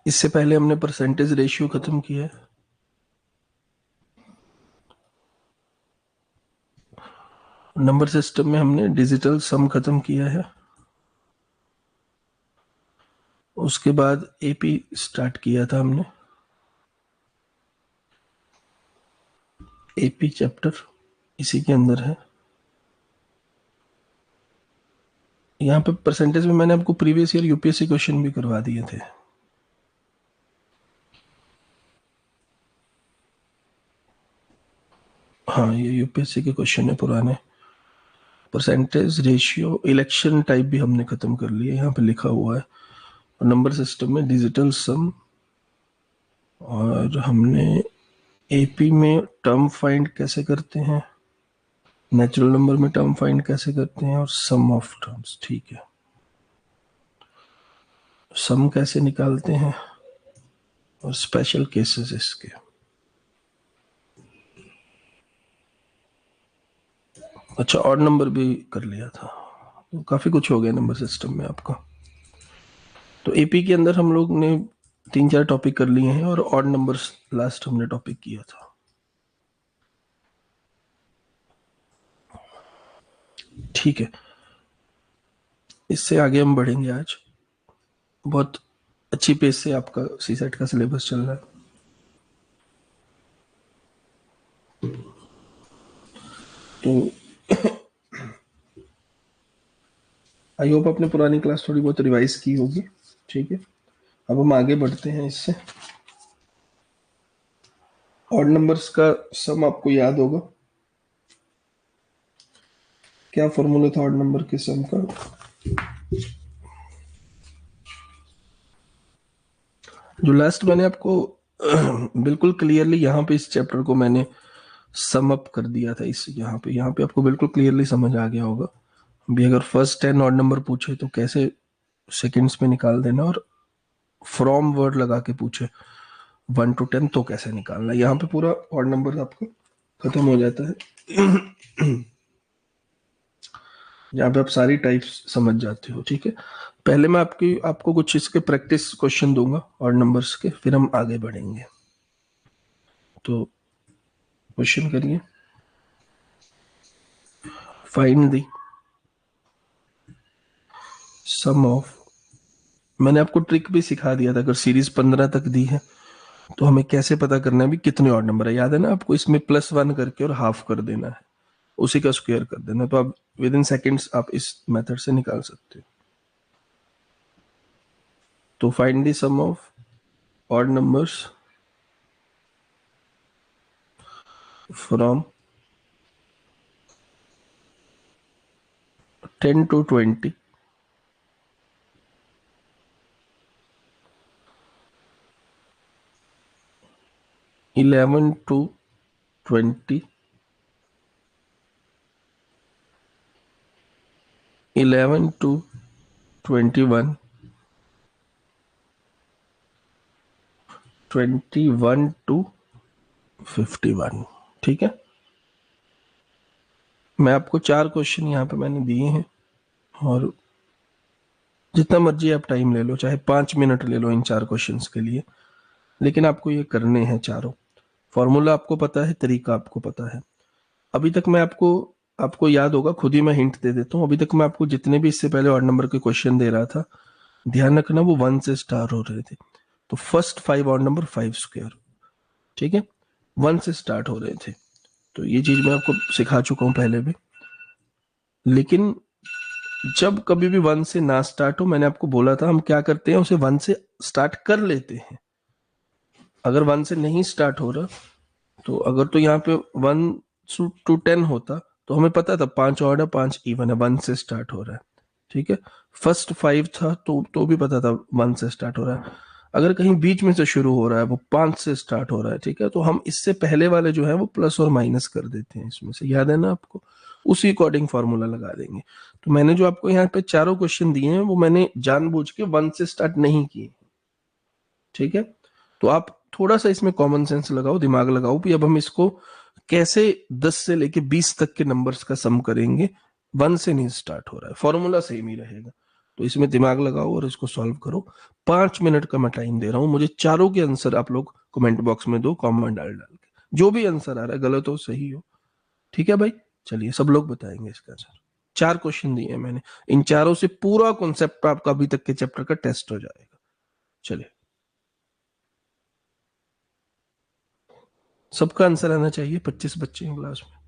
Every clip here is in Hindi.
इससे पहले हमने परसेंटेज रेशियो खत्म किया है। नंबर सिस्टम में हमने डिजिटल सम खत्म किया है। उसके बाद एपी स्टार्ट किया था हमने। एपी चैप्टर इसी के अंदर है। यहाँ पे परसेंटेज में मैंने आपको प्रीवियस ईयर यूपीएससी क्वेश्चन भी करवा दिए थे। हाँ, ये यूपीएससी के क्वेश्चन है पुराने। परसेंटेज रेशियो इलेक्शन टाइप भी हमने खत्म कर लिया, यहाँ पे लिखा हुआ है। और नंबर सिस्टम में डिजिटल सम, और हमने एपी में टर्म फाइंड कैसे करते हैं, नेचुरल नंबर में टर्म फाइंड कैसे करते हैं, और सम ऑफ टर्म्स। ठीक है, सम कैसे निकालते हैं और स्पेशल केसेस इसके। अच्छा, ऑड नंबर भी कर लिया था। तो काफी कुछ हो गया नंबर सिस्टम में आपका। तो एपी के अंदर हम लोग ने 3-4 टॉपिक कर लिए हैं, और ऑड नंबर्स लास्ट हमने टॉपिक किया था। ठीक है, इससे आगे हम बढ़ेंगे आज। बहुत अच्छी पेस से आपका सीसेट का सिलेबस चल रहा है। तो आई होप आपने पुरानी क्लास थोड़ी बहुत रिवाइज की होगी। ठीक है, अब हम आगे बढ़ते हैं इससे। ऑड नंबर्स का सम आपको याद होगा, क्या फॉर्मूला था ऑड नंबर के सम का। जो लास्ट मैंने आपको बिल्कुल क्लियरली यहाँ पे इस चैप्टर को मैंने सम अप कर दिया था। इस यहाँ पे आपको बिल्कुल क्लियरली समझ आ गया होगा। भी अगर फर्स्ट 10 ऑड नंबर पूछे तो कैसे सेकंड्स में निकाल देना, और फ्रॉम वर्ड लगा के पूछे 1 to 10 तो कैसे निकालना। यहाँ पे पूरा ऑड नंबर आपका खत्म हो जाता है, जहाँ पे आप सारी टाइप्स समझ जाते हो। ठीक है, पहले मैं आपको कुछ इसके प्रैक्टिस क्वेश्चन दूंगा ऑड नंबर्स के, फिर हम आगे बढ़ेंगे। तो क्वेश्चन करिए। फाइंड द सम ऑफ, मैंने आपको ट्रिक भी सिखा दिया था। अगर सीरीज 15 तक दी है तो हमें कैसे पता करना है भी कितने ऑड नंबर है। याद है ना आपको, इसमें +1 करके और हाफ कर देना है, उसी का स्क्वायर कर देना। तो आप विद इन सेकेंड्स आप इस मेथड से निकाल सकते हो। तो find the sum of odd numbers from 10 to 20 11 to 20 11 to 21 21 to 51। ठीक है, मैं आपको 4 क्वेश्चन यहाँ पे मैंने दिए हैं, और जितना मर्जी आप टाइम ले लो, चाहे 5 मिनट ले लो इन 4 क्वेश्चंस के लिए, लेकिन आपको ये करने हैं चारों। फॉर्मूला आपको पता है, तरीका आपको पता है। अभी तक मैं आपको याद होगा, खुद ही मैं हिंट दे देता हूँ। अभी तक मैं आपको जितने भी इससे पहले ऑड नंबर के क्वेश्चन दे रहा था, ध्यान रखना वो 1 से स्टार्ट हो रहे थे। तो फर्स्ट 5 ऑड नंबर 5 स्क्वायर, ठीक है, 1 से स्टार्ट हो रहे थे। तो ये चीज मैं आपको सिखा चुका हूं पहले भी। लेकिन जब कभी भी 1 से ना स्टार्ट हो, मैंने आपको बोला था हम क्या करते हैं, उसे 1 से स्टार्ट कर लेते हैं। अगर 1 से नहीं स्टार्ट हो रहा, तो अगर तो यहाँ पे 1 to 10 होता, तो हमें पता था 5 ऑड है 5 इवन है, 1 से स्टार्ट हो रहा है। ठीक है, फर्स्ट 5 था तो भी पता था 1 से स्टार्ट हो रहा है। अगर कहीं बीच में से शुरू हो रहा है, वो 5 से स्टार्ट हो रहा है, ठीक है, तो हम इससे पहले वाले जो है वो प्लस और माइनस कर देते हैं इसमें से। याद है ना आपको, उसी अकॉर्डिंग फॉर्मूला लगा देंगे। तो मैंने जो आपको यहाँ पे चारों क्वेश्चन दिए हैं, वो मैंने जानबूझ के 1 से स्टार्ट नहीं किए। ठीक है, तो आप थोड़ा सा इसमें कॉमन सेंस लगाओ, दिमाग लगाओ कि अब हम इसको कैसे 10 से लेके 20 तक के नंबर्स का सम करेंगे। 1 से नहीं स्टार्ट हो रहा है, फॉर्मूला सेम ही रहेगा। तो इसमें दिमाग लगाओ और इसको सॉल्व करो। 5 मिनट का मैं टाइम दे रहा हूँ, मुझे चारों के आंसर आप लोग कमेंट बॉक्स में दो, कॉमेंट डाल डाल के, जो भी आंसर आ रहा है, गलत हो सही हो, ठीक है भाई। चलिए सब लोग बताएंगे इसका आंसर। 4 क्वेश्चन दिए हैं मैंने, इन चारों से पूरा कॉन्सेप्ट आपका अभी तक के चैप्टर का टेस्ट हो जाएगा। चलिए, सबका आंसर आना चाहिए, 25 बच्चे हैं क्लास में।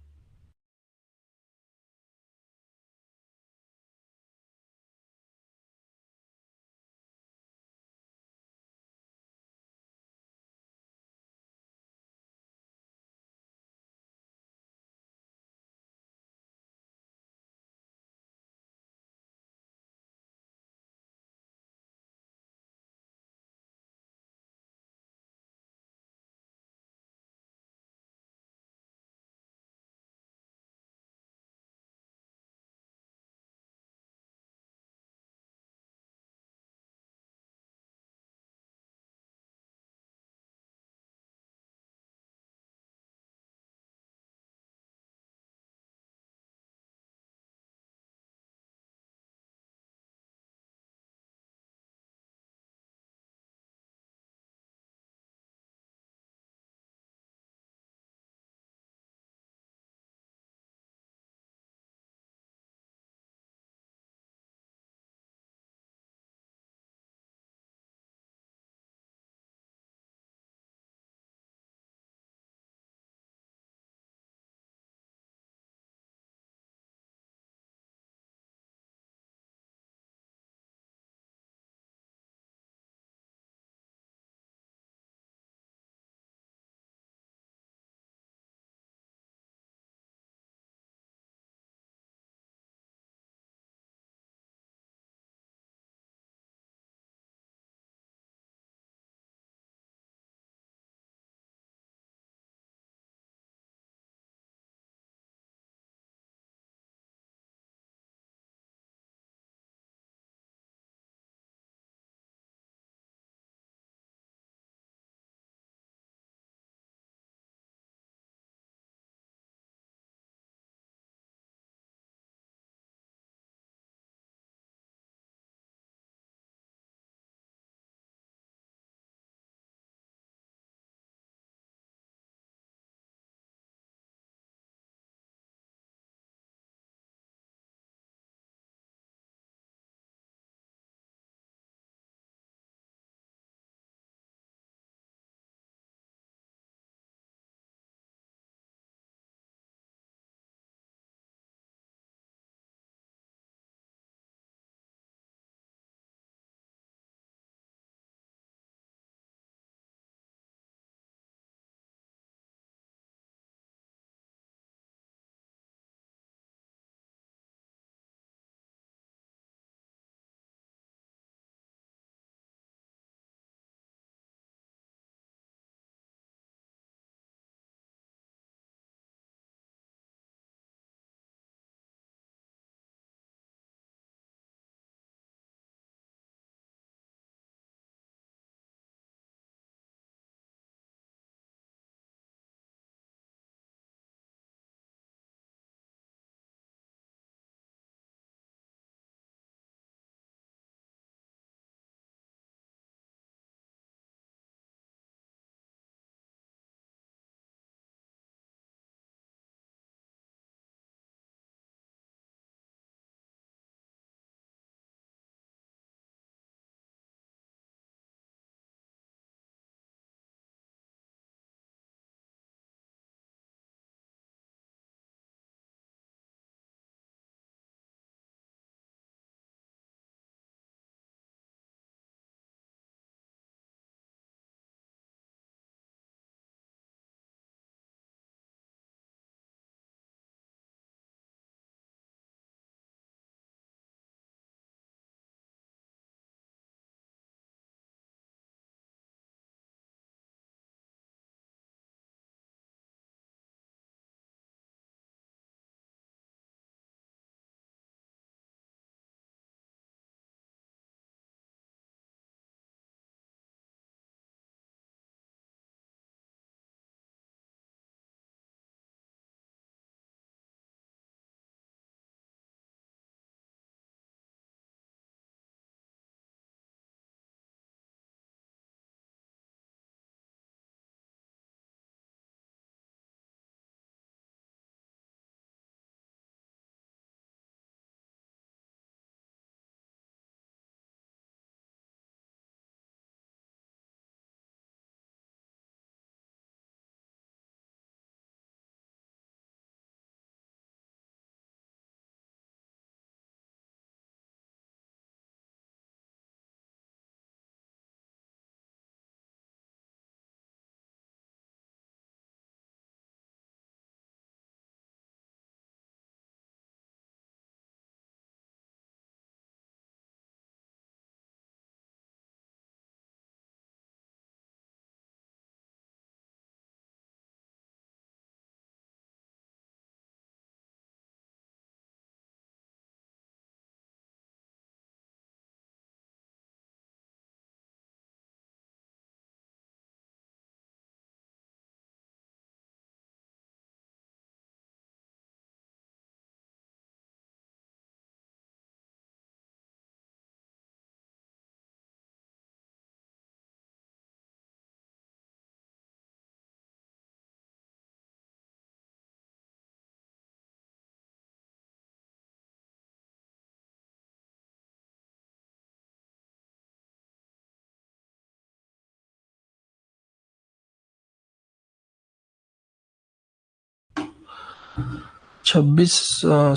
26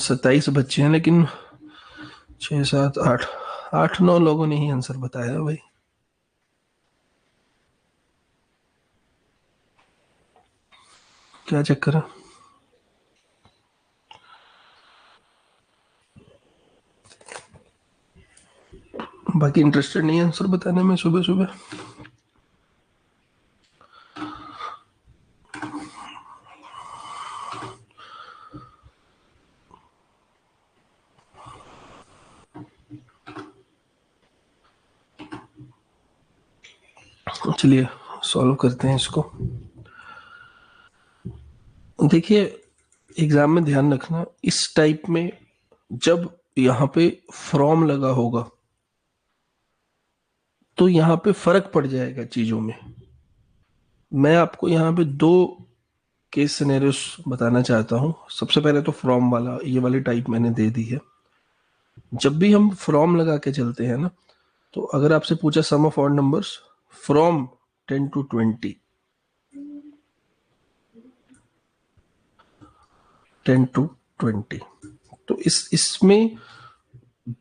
27 बच्चे हैं, लेकिन 6 7 8 8 9 लोगों ने ही आंसर बताया भाई। क्या चक्कर है? बाकी इंटरेस्टेड नहीं है आंसर बताने में सुबह सुबह? चलिए सॉल्व करते हैं इसको। देखिए, एग्जाम में ध्यान रखना, इस टाइप में जब यहाँ पे फ्रॉम लगा होगा तो यहाँ पे फर्क पड़ जाएगा चीजों में। मैं आपको यहाँ पे दो केस सिनेरियोस बताना चाहता हूँ। सबसे पहले तो फ्रॉम वाला, ये वाली टाइप मैंने दे दी है। जब भी हम फ्रॉम लगा के चलते हैं ना, तो अगर आपसे पूछा sum of odd numbers from 10 to 20, 10 to 20, तो इसमें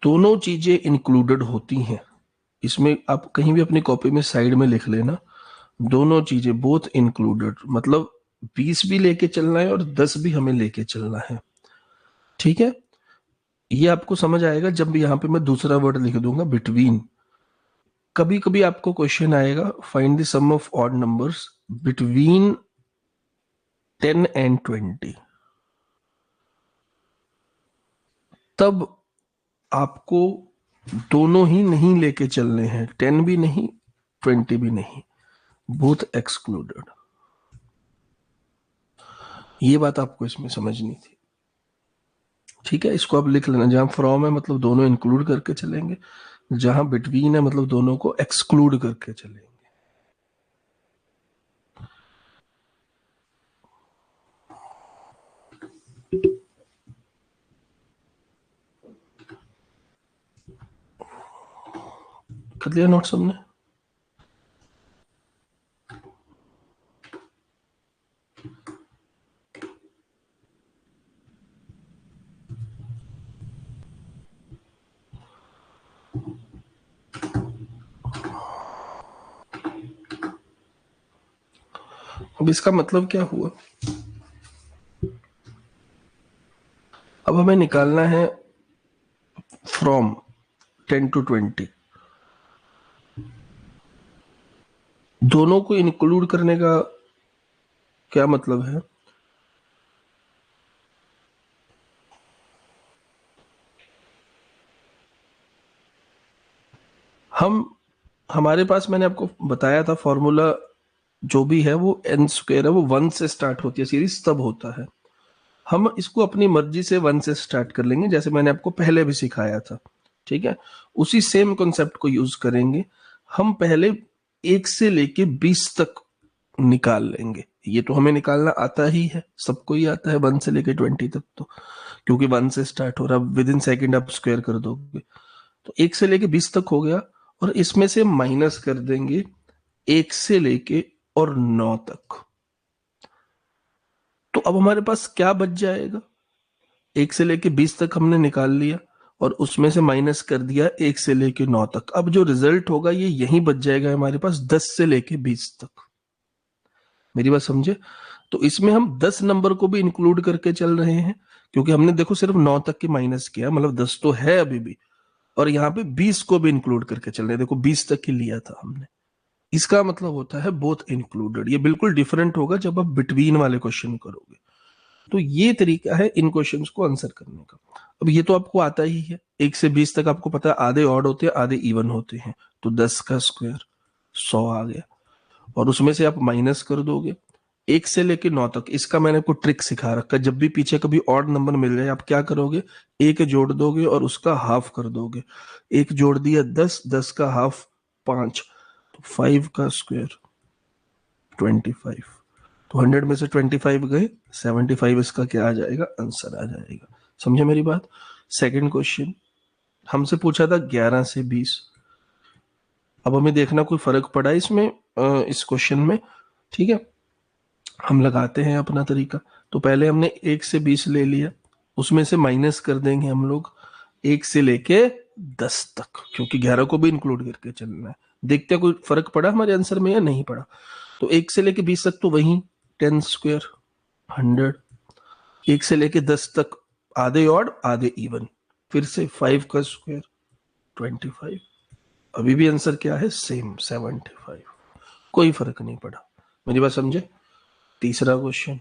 दोनों चीजें इंक्लूडेड होती हैं। इसमें आप कहीं भी अपनी कॉपी में साइड में लिख लेना, दोनों चीजें बोथ इंक्लूडेड, मतलब 20 भी लेके चलना है और 10 भी हमें लेके चलना है। ठीक है, ये आपको समझ आएगा जब भी यहां पे मैं दूसरा वर्ड लिख दूंगा बिटवीन। कभी कभी आपको क्वेश्चन आएगा find the sum of odd numbers between 10 and 20, तब आपको दोनों ही नहीं लेके चलने हैं, 10 भी नहीं 20 भी नहीं, बोथ एक्सक्लूडेड। ये बात आपको इसमें समझनी थी। ठीक है, इसको आप लिख लेना, जहां फ्रॉम है मतलब दोनों इंक्लूड करके चलेंगे, जहां बिटवीन है मतलब दोनों को एक्सक्लूड करके चलेंगे। कर लिया नोट सबने? अब इसका मतलब क्या हुआ? अब हमें निकालना है फ्रॉम 10 to 20। दोनों को इंक्लूड करने का क्या मतलब है? हम हमारे पास मैंने आपको बताया था फॉर्मूला, जो भी है वो n स्क्वायर है, वो 1 से स्टार्ट होती है सीरीज, तब होता है। हम इसको अपनी मर्जी से 1 से स्टार्ट कर लेंगे, जैसे मैंने आपको पहले भी सिखाया था। ठीक है, उसी सेम कॉन्सेप्ट को यूज करेंगे। हम पहले 1 से लेके 20 तक निकाल लेंगे। ये तो हमें निकालना आता ही है, सबको ही आता है 1 से लेके 20 तक, तो क्योंकि 1 से स्टार्ट हो रहा है, विद इन सेकेंड आप स्क्वायर कर दोगे। तो 1 से लेके 20 तक हो गया, और इसमें से माइनस कर देंगे 1 से लेके और 9 तक। तो अब हमारे पास क्या बच जाएगा? 1 से लेके 20 तक हमने निकाल लिया, और उसमें से माइनस कर दिया 1 से लेके 9 तक। अब जो रिजल्ट होगा ये यही बच जाएगा हमारे पास 10 से लेके 20 तक। मेरी बात समझे? तो इसमें हम 10 नंबर को भी इंक्लूड करके चल रहे हैं, क्योंकि हमने देखो सिर्फ 9 तक की माइनस किया, मतलब 10 तो है अभी भी, और यहाँ पे 20 को भी इंक्लूड करके चल रहे हैं। देखो 20 तक ही लिया था हमने। इसका मतलब होता है बोथ इंक्लूडेड। ये बिल्कुल डिफरेंट होगा जब आप बिटवीन वाले क्वेश्चन करोगे। तो ये तरीका है इन क्वेश्चंस को आंसर करने का। अब ये तो आपको आता ही है, 1 से 20 तक आपको पता है आधे ऑड होते हैं आधे इवन होते हैं, तो 10 का स्क्वायर 100 आ गया, और उसमें से आप माइनस कर दोगे 1 से लेके 9 तक। इसका मैंने आपको ट्रिक सिखा रखा, जब भी पीछे कभी ऑड नंबर मिल जाए आप क्या करोगे, एक जोड़ दोगे और उसका हाफ कर दोगे। एक जोड़ दिया 10, 10 का हाफ 5, तो 5 का स्क्वायर 25। तो 100 में से 25 गए, 75 इसका क्या आ जाएगा, आंसर आ जाएगा। समझे मेरी बात? सेकंड क्वेश्चन हमसे पूछा था 11 से 20। अब हमें देखना कोई फर्क पड़ा इसमें, इस क्वेश्चन में। ठीक है, हम लगाते हैं अपना तरीका। तो पहले हमने 1 से 20 ले लिया, उसमें से माइनस कर देंगे हम लोग 1 से लेके 10 तक, क्योंकि 11 को भी इंक्लूड करके चलना है। देखते हैं कोई फर्क पड़ा हमारे आंसर में या नहीं पड़ा। तो 1 से लेके 20 तक तो वही 10 स्क्वायर 100, 1 से लेके 10 तक आधे ऑड आधे इवन, फिर से 5 का स्क्वायर 25। अभी भी आंसर क्या है, सेम 75, कोई फर्क नहीं पड़ा। मेरी बात समझे। तीसरा क्वेश्चन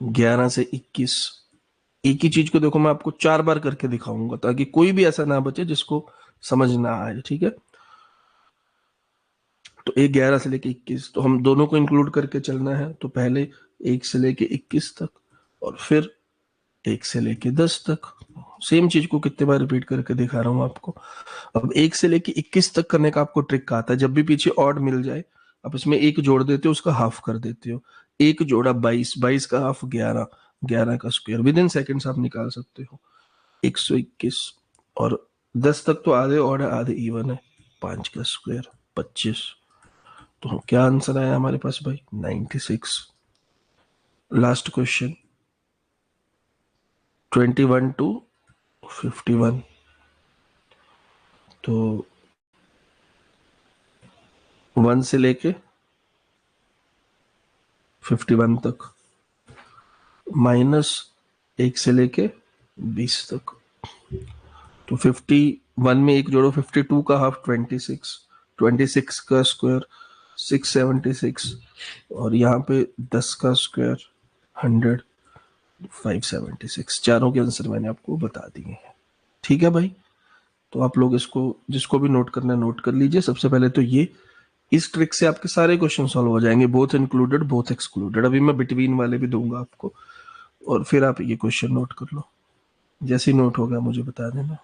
11 से 21, एक ही चीज को देखो मैं आपको 4 बार करके दिखाऊंगा ताकि कोई भी ऐसा ना बचे जिसको समझ ना आए, ठीक है। तो एक 11 से लेके 21, तो हम दोनों को इंक्लूड करके चलना है। तो पहले 1 से लेके 21 तक और फिर 1 से लेके 10 तक। सेम चीज को कितने बार रिपीट करके दिखा रहा हूं आपको। अब 1 से लेके 21 तक करने का आपको ट्रिक आता है, जब भी पीछे ऑड मिल जाए आप इसमें एक जोड़ देते हो, उसका हाफ कर देते हो। एक जोड़ा 22, 22 का हाफ 11, 11 का स्क्वायर विद इन सेकेंड्स आप निकाल सकते हो 121। और 10 तक तो आधे ऑड है आधे इवन है, 5 का स्क्वायर 25। तो क्या आंसर आया हमारे पास भाई, 96। लास्ट क्वेश्चन 21 to 51, तो 1 से लेके 51 तक माइनस 1 से लेके 20 तक। तो 51 में एक जोड़ो, 52 का हाफ 26, 26 का स्क्वायर 676, और यहाँ पे 10 का स्क्वायर 100, 576। चारों के आंसर मैंने आपको बता दिए हैं, ठीक है भाई। तो आप लोग इसको, जिसको भी नोट करना है नोट कर लीजिए। सबसे पहले तो ये, इस ट्रिक से आपके सारे क्वेश्चन सॉल्व हो जाएंगे, बोथ इंक्लूडेड बोथ एक्सक्लूडेड। अभी मैं बिटवीन वाले भी दूंगा आपको, और फिर आप ये क्वेश्चन नोट कर लो। जैसे ही नोट होगा मुझे बता देना।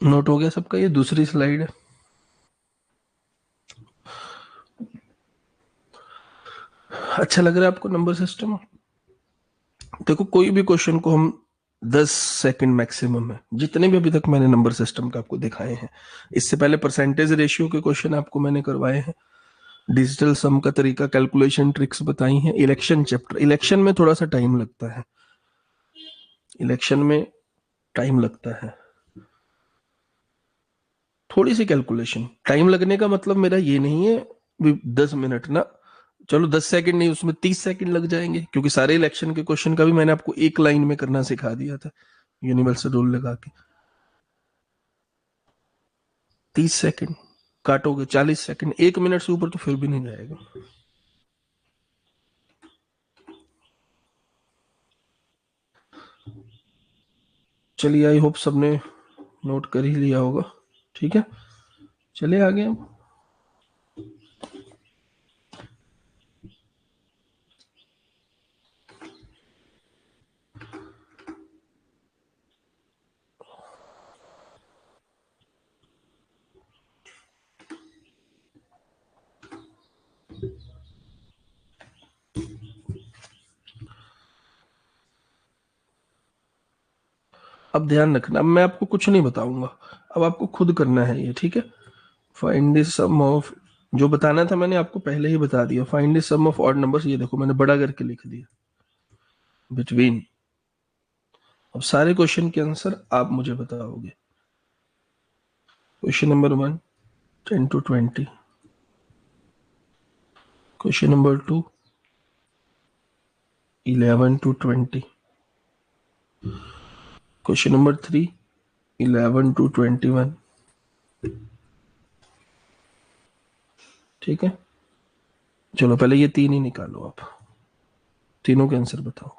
नोट हो गया सबका। ये दूसरी स्लाइड है। अच्छा लग रहा है आपको नंबर सिस्टम। देखो कोई भी क्वेश्चन को हम 10 सेकंड मैक्सिमम है, जितने भी अभी तक मैंने नंबर सिस्टम का आपको दिखाए हैं। इससे पहले परसेंटेज रेशियो के क्वेश्चन आपको मैंने करवाए हैं, डिजिटल सम का तरीका, कैलकुलेशन ट्रिक्स बताई हैं। इलेक्शन चैप्टर, इलेक्शन में थोड़ा सा टाइम लगता है, इलेक्शन में टाइम लगता है, थोड़ी सी कैलकुलेशन। टाइम लगने का मतलब मेरा ये नहीं है 10 मिनट ना, चलो 10 सेकंड नहीं, उसमें 30 सेकंड लग जाएंगे, क्योंकि सारे इलेक्शन के क्वेश्चन का भी मैंने आपको एक लाइन में करना सिखा दिया था यूनिवर्सल रूल लगा के। 30 सेकंड काटोगे, 40 सेकंड, 1 मिनट से ऊपर तो फिर भी नहीं जाएगा। चलिए, आई होप सबने नोट कर ही लिया होगा। ठीक है, चलिए आगे हम। अब ध्यान रखना, अब मैं आपको कुछ नहीं बताऊंगा, अब आपको खुद करना है ये। ठीक है, फाइंड द सम ऑफ, जो बताना था मैंने आपको पहले ही बता दिया। Find the sum of odd numbers, ये देखो मैंने बड़ा करके लिख दिया, बिटवीन। अब सारे क्वेश्चन के आंसर आप मुझे बताओगे। Question number 1, 10 to 20। Question number 2, 11 to 20। Question number 3, 11 to 21। ठीक है, चलो पहले ये तीन ही निकालो आप, तीनों के आंसर बताओ।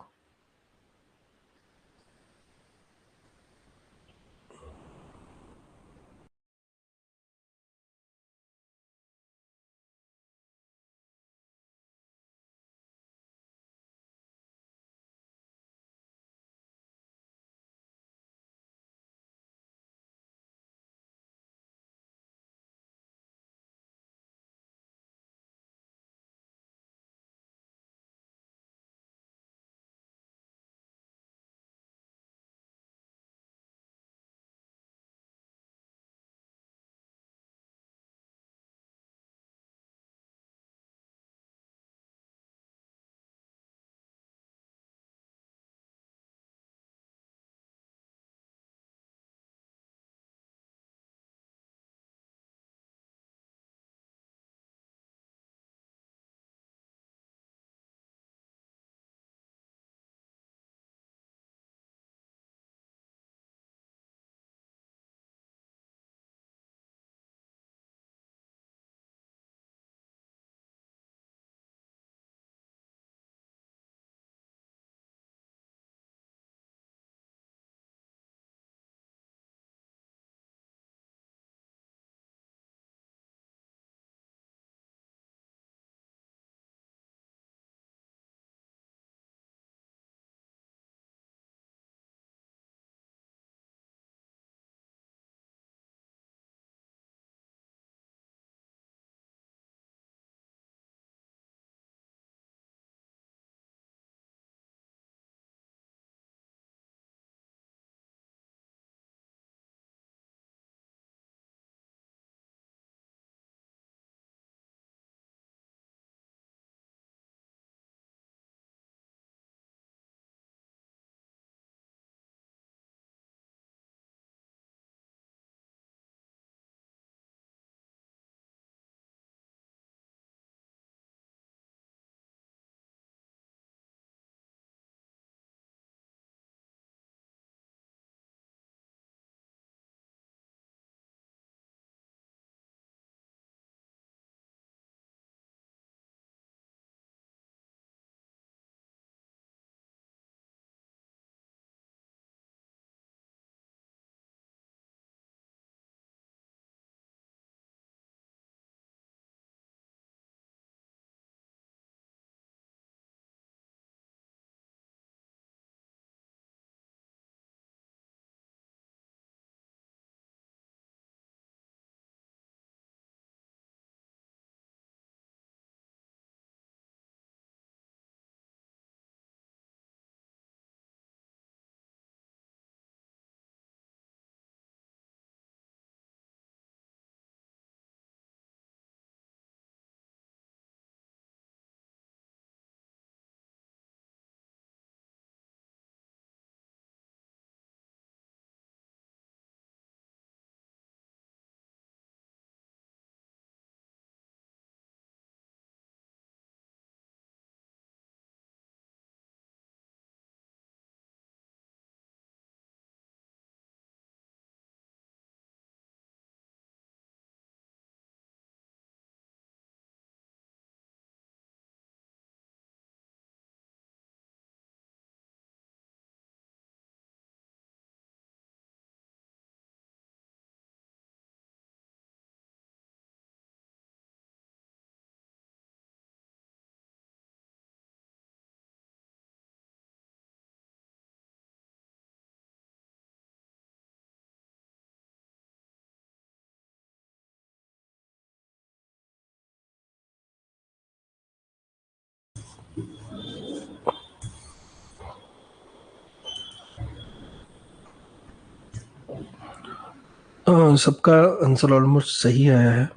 सबका आंसर ऑलमोस्ट सही आया है।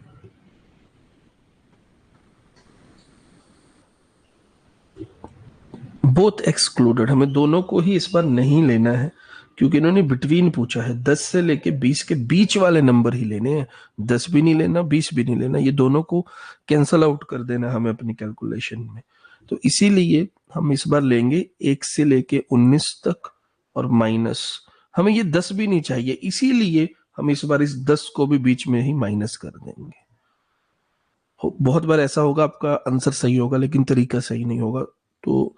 बोथ एक्सक्लूडेड, हमें दोनों को ही इस बार नहीं लेना है, क्योंकि इन्होंने बिटवीन पूछा है। 10 से लेके 20 के बीच वाले नंबर ही लेने हैं। 10 भी नहीं लेना, 20 भी नहीं लेना, ये दोनों को कैंसल आउट कर देना हमें अपनी कैलकुलेशन में। तो इसीलिए हम इस बार लेंगे 1 से लेके 19 तक और माइनस। हमें ये 10 भी नहीं चाहिए, इसीलिए हम इस बार इस 10 को भी बीच में ही माइनस कर देंगे। बहुत बार ऐसा होगा आपका आंसर सही होगा लेकिन तरीका सही नहीं होगा, तो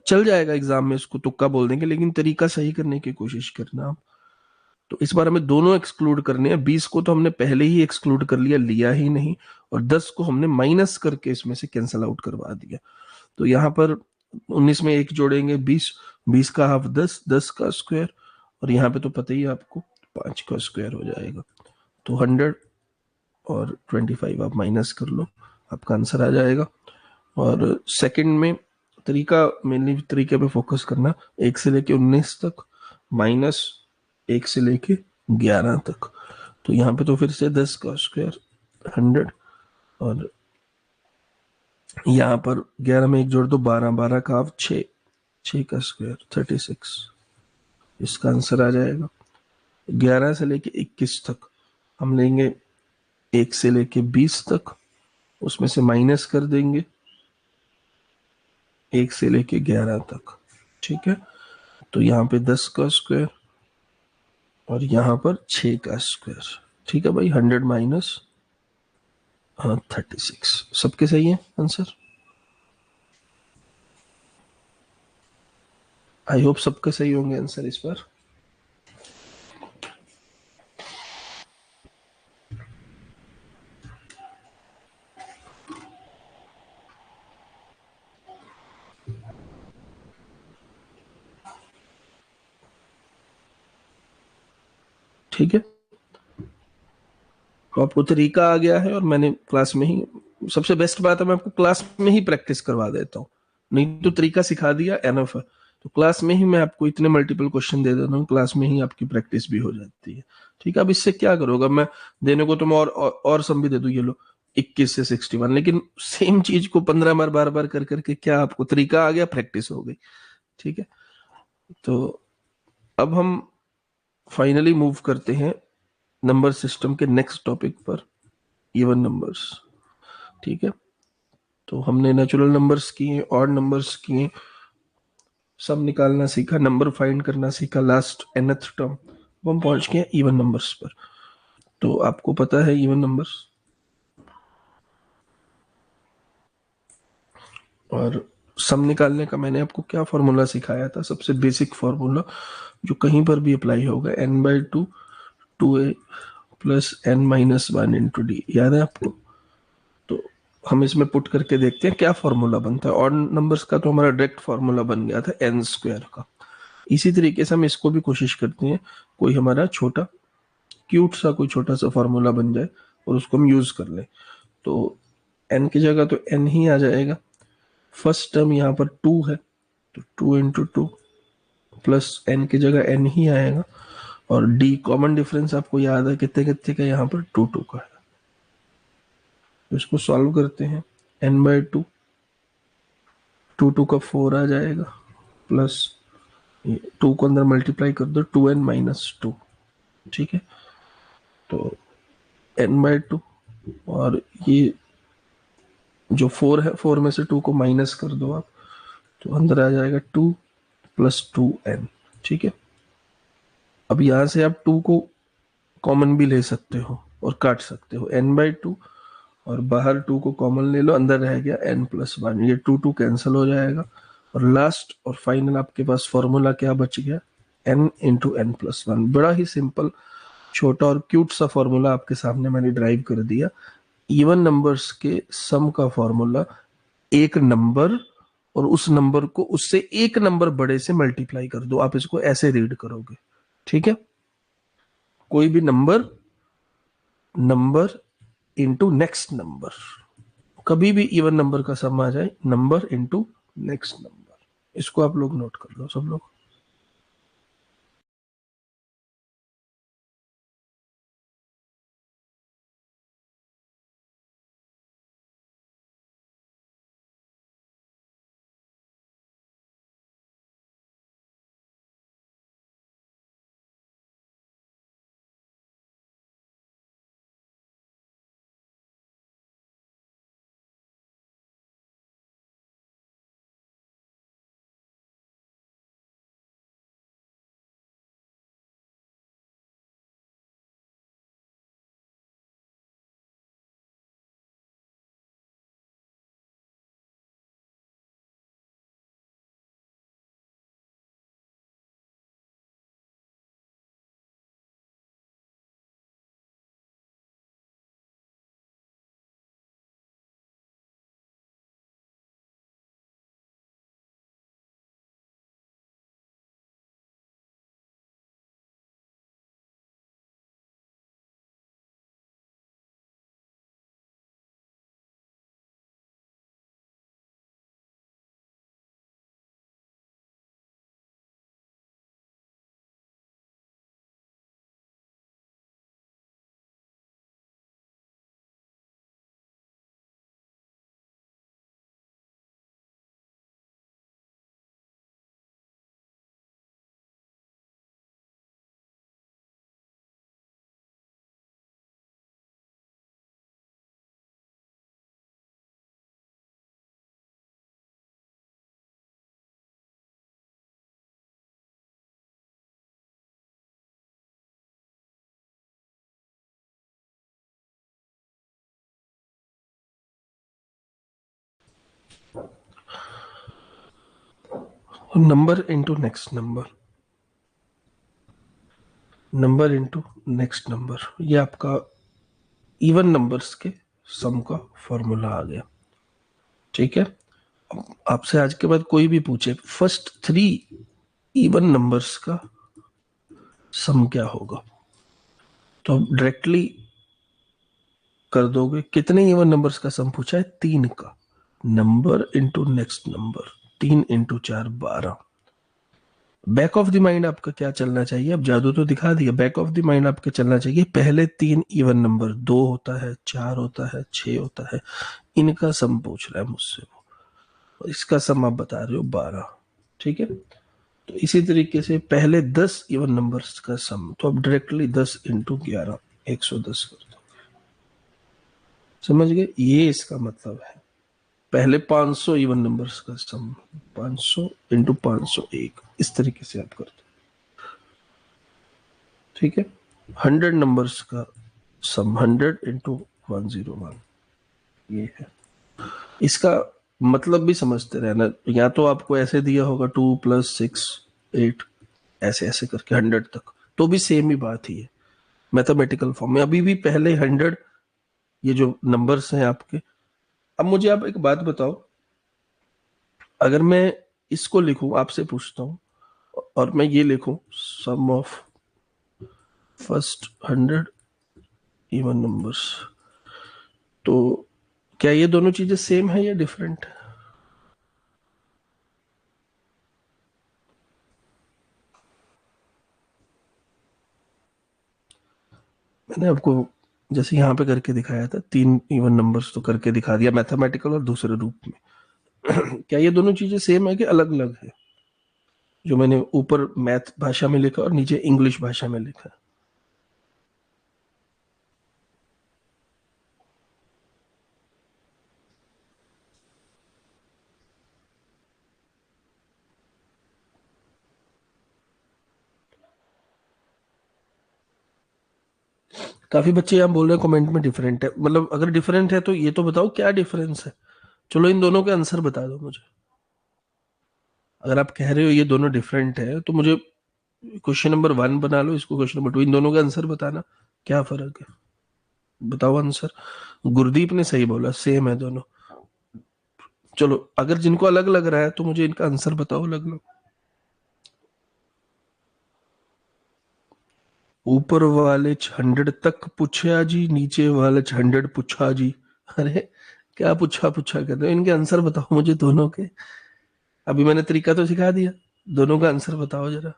चल जाएगा एग्जाम में, इसको तुक्का बोल देंगे, लेकिन तरीका सही करने की कोशिश करना आप। तो इस बार हमें दोनों एक्सक्लूड करने हैं। 20 को तो हमने पहले ही एक्सक्लूड कर लिया, लिया ही नहीं, और 10 को हमने माइनस करके इसमें से कैंसल आउट करवा दिया। तो यहाँ पर 19 में 1 जोड़ेंगे 20, 20 का हाफ 10, 10 का स्क्वायर, और यहाँ पे तो पता ही है आपको 5 का स्क्वायर हो जाएगा। तो 100 और 25 आप माइनस कर लो, आपका आंसर आ जाएगा। और सेकंड में तरीका, मेनली तरीके पे फोकस करना, 1 से लेके 19 तक माइनस 1 से लेके 11 तक। तो यहाँ पे तो फिर से 10 का स्क्वायर 100, और यहाँ पर 11 में 1 जोड़ दो 12, 12 का हाफ 6, 6 का स्क्वायर 36, इसका आंसर आ जाएगा। 11 से लेके 21 तक हम लेंगे 1 से लेके 20 तक, उसमें से माइनस कर देंगे 1 से लेके 11 तक, ठीक है। तो यहाँ पे 10 का स्क्वायर और यहाँ पर 6 का स्क्वायर, ठीक है भाई। 100 माइनस 36, सबके सही है आंसर। आई होप सबके सही होंगे आंसर इस बार। ठीक है, तो आपको तरीका आ गया है, और मैंने क्लास में ही, सबसे बेस्ट बात है मैं आपको क्लास में ही प्रैक्टिस करवा देता हूँ। नहीं तो तरीका सिखा दिया एनफ है, तो क्लास में ही मैं आपको इतने मल्टीपल क्वेश्चन दे देता हूँ, क्लास में ही आपकी प्रैक्टिस भी हो जाती है। ठीक है, अब इससे क्या करोगे, मैं देने को तो मैं और सम भी दे दूँ, ये लो 21 से 61, लेकिन सेम चीज को 15 बार बार बार कर करके क्या आपको तरीका आ गया, प्रैक्टिस हो गई। ठीक है, तो अब हम फाइनली मूव करते हैं नंबर सिस्टम के नेक्स्ट टॉपिक पर, इवन नंबर्स। ठीक है, तो हमने नेचुरल नंबर्स किए, ऑड नंबर्स किए, सब निकालना सीखा, नंबर फाइंड करना सीखा, लास्ट nth टर्म। अब हम पहुंच गए इवन नंबर्स पर। तो आपको पता है इवन नंबर्स, और सम निकालने का मैंने आपको क्या फॉर्मूला सिखाया था, सबसे बेसिक फॉर्मूला जो कहीं पर भी अप्लाई होगा, n/2 2a plus n-1 into D, याद है आपको। तो हम इसमें पुट करके देखते हैं क्या फॉर्मूला बनता है। ऑड नंबर्स का तो हमारा डायरेक्ट फॉर्मूला बन गया था n स्क्वायर का। इसी तरीके से हम इसको भी कोशिश करते हैं कोई हमारा छोटा क्यूट सा कोई छोटा सा फॉर्मूला बन जाए और उसको हम यूज कर लें। तो n की जगह तो n ही आ जाएगा। फर्स्ट टर्म यहाँ पर 2 है, तो 2 इंटू 2 प्लस n की जगह n ही आएगा, और d कॉमन डिफरेंस आपको याद है कितने कितने का, यहाँ पर 2 का है। तो इसको सॉल्व करते हैं, n/2, 2 का 4 आ जाएगा, प्लस 2 को अंदर मल्टीप्लाई कर दो 2n-2, ठीक है। तो n/2, और ये जो 4 है, 4 में से 2 को माइनस कर दो आप, तो अंदर आ जाएगा 2 प्लस 2n, ठीक है। अब यहां से आप 2 को कॉमन भी ले सकते हो और काट सकते हो, n/2, और बाहर 2 को कॉमन ले लो, अंदर रह गया n+1, ये 2 कैंसिल हो जाएगा, और लास्ट और फाइनल आपके पास फॉर्मूला क्या बच गया, n इंटू n+1। बड़ा ही सिंपल, छोटा और क्यूट सा फॉर्मूला आपके सामने मैंने ड्राइव कर दिया। इवन नंबर्स के सम का फॉर्मूला, एक नंबर और उस नंबर को उससे एक नंबर बड़े से मल्टीप्लाई कर दो, आप इसको ऐसे रीड करोगे। ठीक है, कोई भी number, number into next number, कभी भी इवन नंबर का सम आ जाए, नंबर इंटू नेक्स्ट नंबर, इसको आप लोग नोट कर लो सब लोग। Number into next number, number into next number, ये आपका इवन नंबर्स के सम का फॉर्मूला आ गया। ठीक है, आपसे आज के बाद कोई भी पूछे फर्स्ट 3 इवन नंबर्स का सम क्या होगा, तो आप डायरेक्टली कर दोगे। कितने इवन नंबर्स का सम पूछा है? 3 का। Number into next number, 3 into 4 12। Back of the mind आपका क्या चलना चाहिए? अब जादू तो दिखा दिया, बैक ऑफ द माइंड आपके चलना चाहिए पहले 3 इवन नंबर, 2 होता है, 4 होता है, 6 होता है, इनका सम पूछ रहा है मुझसे वो, इसका सम आप बता रहे हो 12। ठीक है, तो इसी तरीके से पहले 10 इवन नंबर्स का सम, तो अब डायरेक्टली 10 इंटू 11 110 कर दो। समझ गए? ये इसका मतलब है। पहले 500 इवन नंबर्स का सम, 500 इंटू 501, इस तरीके से आप कर दो। ठीक है, 100 नंबर्स का सम 100 इंटू 101, ये है। इसका मतलब भी समझते रहना, या तो आपको ऐसे दिया होगा 2 + 6 8, ऐसे ऐसे करके 100 तक, तो भी सेम ही बात ही है मैथमेटिकल फॉर्म में। अभी भी पहले 100 ये जो नंबर्स हैं आपके। अब मुझे आप एक बात बताओ, अगर मैं इसको लिखूं, आपसे पूछता हूं, और मैं ये लिखूं सम ऑफ फर्स्ट 100 इवन नंबर्स, तो क्या ये दोनों चीजें सेम है या डिफरेंट है? मैंने आपको जैसे यहाँ पे करके दिखाया था, 3 इवन नंबर्स तो करके दिखा दिया मैथमेटिकल और दूसरे रूप में। क्या ये दोनों चीजें सेम है कि अलग अलग है? जो मैंने ऊपर मैथ भाषा में लिखा और नीचे इंग्लिश भाषा में लिखा। काफी बच्चे यहाँ बोल रहे हैं कमेंट में डिफरेंट है, मतलब अगर डिफरेंट है तो ये तो बताओ क्या डिफरेंस है। चलो इन दोनों के आंसर बता दो मुझे। अगर आप कह रहे हो ये दोनों डिफरेंट है, तो मुझे क्वेश्चन नंबर 1 बना लो, इसको क्वेश्चन नंबर 2, इन दोनों का आंसर बताना, क्या फर्क है, बताओ आंसर। गुरदीप ने सही बोला, सेम है दोनों। चलो अगर जिनको अलग लग रहा है तो मुझे इनका आंसर बताओ अलग अलग। ऊपर वाले 100 तक पूछा जी, नीचे वाले 100 पूछा जी। अरे क्या पूछा पूछा कर रहे हो, इनके आंसर बताओ मुझे दोनों के। अभी मैंने तरीका तो सिखा दिया, दोनों का आंसर बताओ जरा।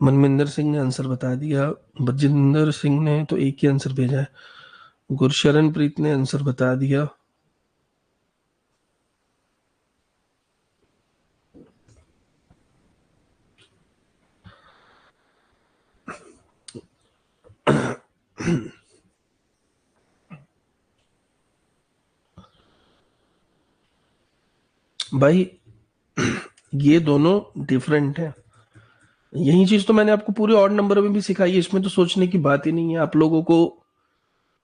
मनमिंदर सिंह ने आंसर बता दिया, बजिंदर सिंह ने तो एक ही आंसर भेजा है, गुरशरण प्रीत ने आंसर बता दिया। भाई ये दोनों डिफरेंट है, यही चीज तो मैंने आपको पूरे ऑड नंबर में भी सिखाई है, इसमें तो सोचने की बात ही नहीं है, आप लोगों को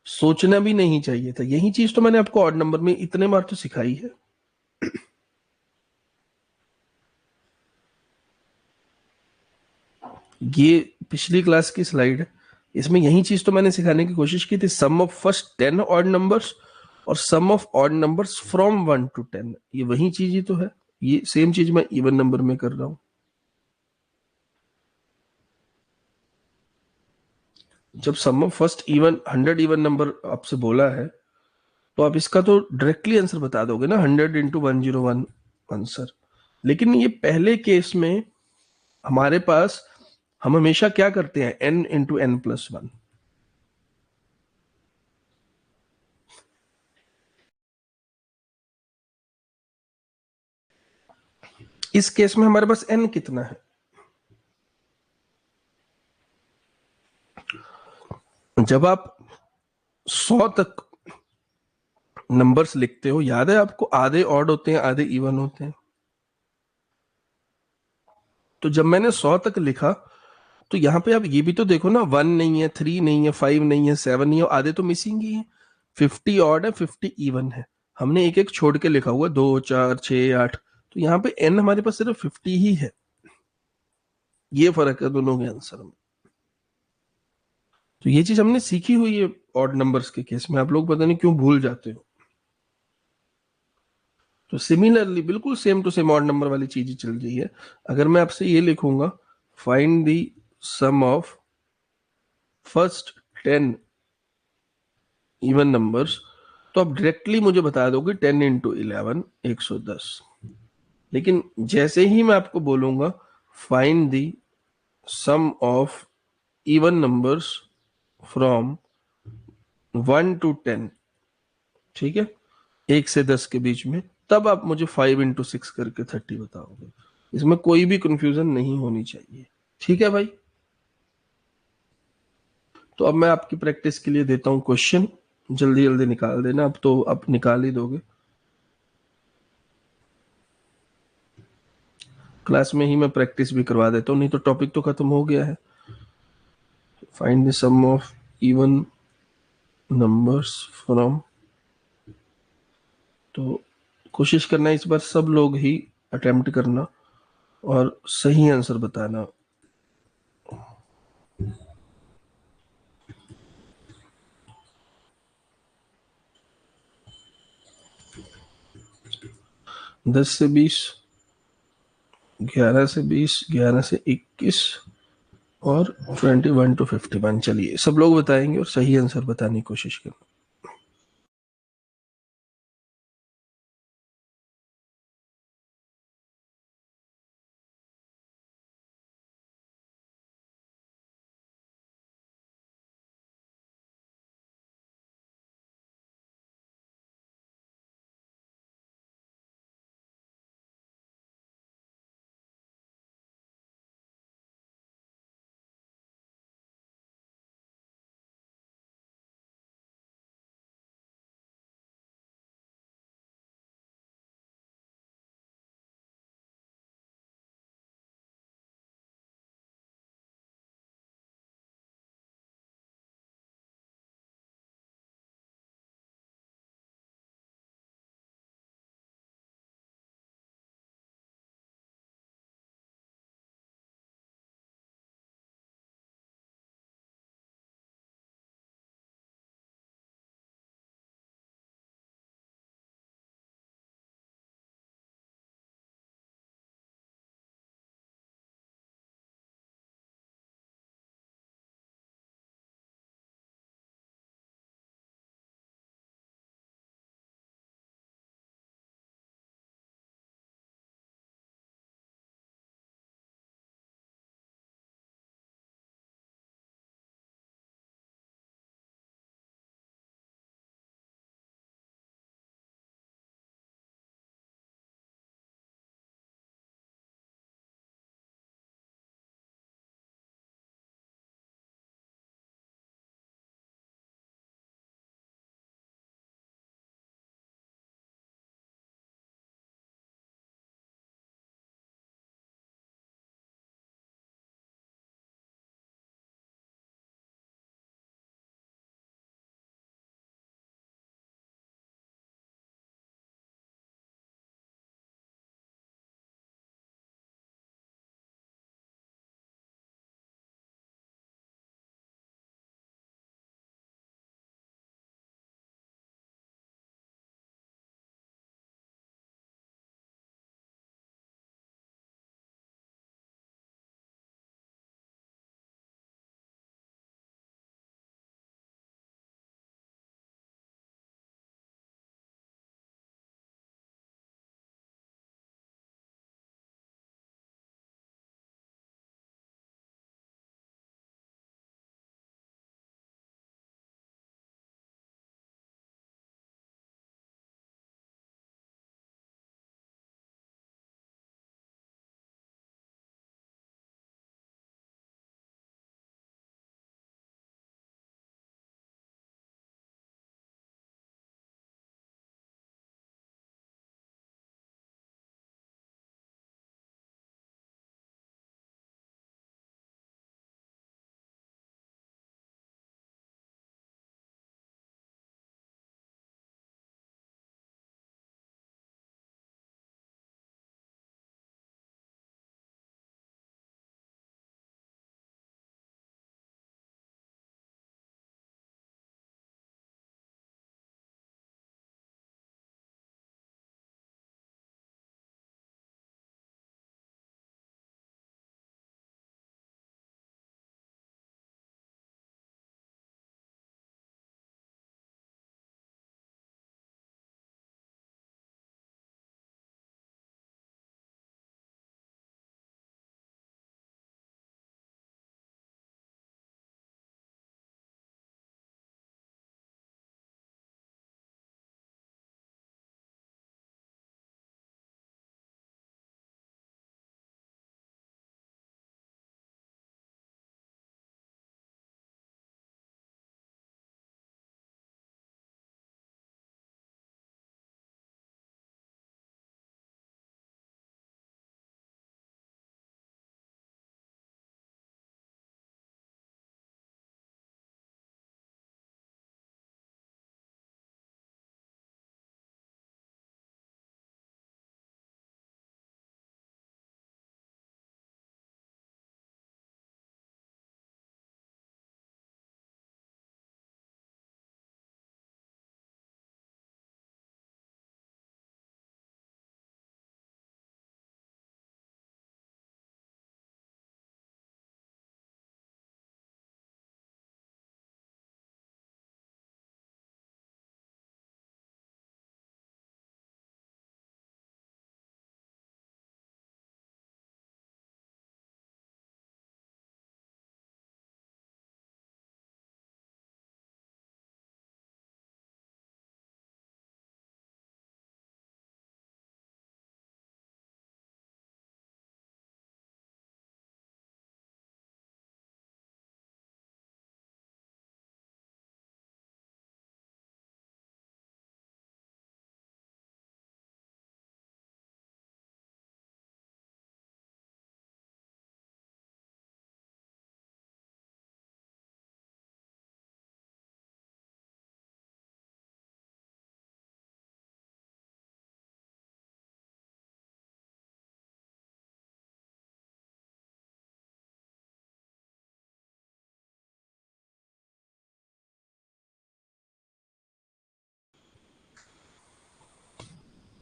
सोचना भी नहीं चाहिए था। यही चीज तो मैंने आपको ऑड नंबर में इतने बार तो सिखाई है। ये पिछली क्लास की स्लाइड है, इसमें यही चीज तो मैंने सिखाने की कोशिश की थी, sum of first 10 odd numbers और sum of odd numbers from 1 to 10, ये वही चीज ही तो है। ये सेम चीज मैं इवन नंबर में कर रहा हूं। जब sum of first even 100 even number आपसे बोला है, तो आप इसका तो डायरेक्टली आंसर बता दोगे ना, 100 इंटू 101 आंसर। लेकिन ये पहले केस में हमारे पास, हम हमेशा क्या करते हैं, n इंटू एन प्लस 1। इस केस में हमारे पास n कितना है? जब आप 100 तक नंबर्स लिखते हो, याद है आपको, आधे ऑड होते हैं आधे इवन होते हैं। तो जब मैंने 100 तक लिखा, तो यहां पे आप ये भी तो देखो ना, 1 नहीं है, 3 नहीं है, 5 नहीं है, 7 नहीं है, आधे तो मिसिंग ही है। 50 ऑड है, 50 इवन है। हमने एक एक छोड़ के लिखा हुआ 2 4 6 8, तो यहाँ पे n हमारे पास सिर्फ 50 ही है। ये फर्क है दोनों के आंसर में। तो ये चीज हमने सीखी हुई है ऑड नंबर्स के केस में, आप लोग पता नहीं क्यों भूल जाते हो। तो सिमिलरली बिल्कुल same to same odd number वाली चीज ही चल रही है। अगर मैं आपसे ये लिखूंगा find the sum of first 10 even numbers, तो आप डायरेक्टली मुझे बता दोगे 10 इंटू 11 110। लेकिन जैसे ही मैं आपको बोलूंगा find the sum of even numbers from 1 to 10, ठीक है, 1 से 10 के बीच में, तब आप मुझे 5 into 6 करके 30 बताओगे। इसमें कोई भी कंफ्यूजन नहीं होनी चाहिए, ठीक है भाई। तो अब मैं आपकी प्रैक्टिस के लिए देता हूं क्वेश्चन, जल्दी जल्दी निकाल देना। अब तो आप निकाल ही दोगे, क्लास में ही मैं प्रैक्टिस भी करवा देता हूँ, नहीं तो टॉपिक तो खत्म हो गया है। Find the sum of even numbers from, तो कोशिश करना इस बार सब लोग ही अटेम्प्ट करना और सही आंसर बताना। दस से 20, 11 से 20, 11 से 21 और 21 to 51। चलिए सब लोग बताएंगे और सही आंसर बताने की कोशिश करना।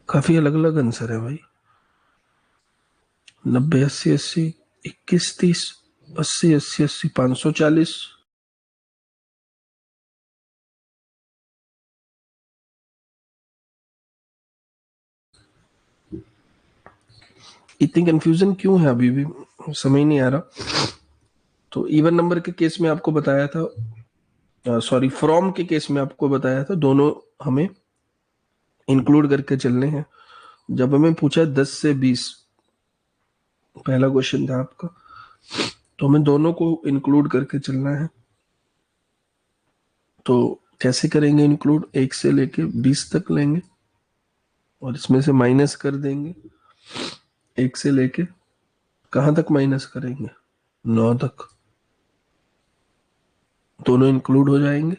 काफी अलग अलग आंसर है भाई। 90 80 80 21 30 80 80 80 540। इतनी कंफ्यूजन क्यों है अभी भी, समझ नहीं आ रहा। तो इवन नंबर के केस में आपको बताया था, सॉरी फ्रॉम के केस में आपको बताया था दोनों हमें इंक्लूड करके चलने हैं। जब हमें पूछा 10 से 20, पहला क्वेश्चन था आपका, तो हमें दोनों को इंक्लूड करके चलना है। तो कैसे करेंगे इंक्लूड? 1 से लेके 20 तक लेंगे और इसमें से माइनस कर देंगे। 1 से लेके कहाँ तक माइनस करेंगे? 9 तक। दोनों इंक्लूड हो जाएंगे।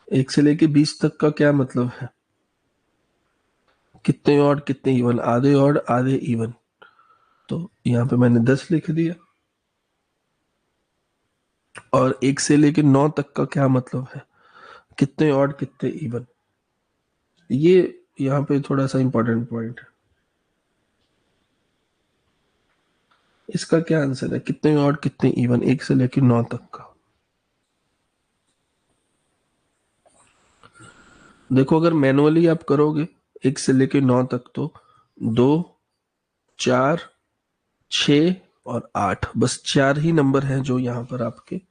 1 से लेके 20 तक का क्या मतलब है? कितने ऑड कितने इवन, आधे ऑड आधे इवन। तो यहाँ पे मैंने 10 लिख दिया। और 1 से लेके 9 तक का क्या मतलब है? कितने ऑड कितने इवन। ये यहाँ पे थोड़ा सा इंपॉर्टेंट पॉइंट है। इसका क्या आंसर है? कितने ऑड कितने इवन 1 से लेके 9 तक का। देखो अगर मैनुअली आप करोगे 1 से लेके 9 तक, तो 2 4 6 और 8, बस 4 ही नंबर हैं जो यहाँ पर आपके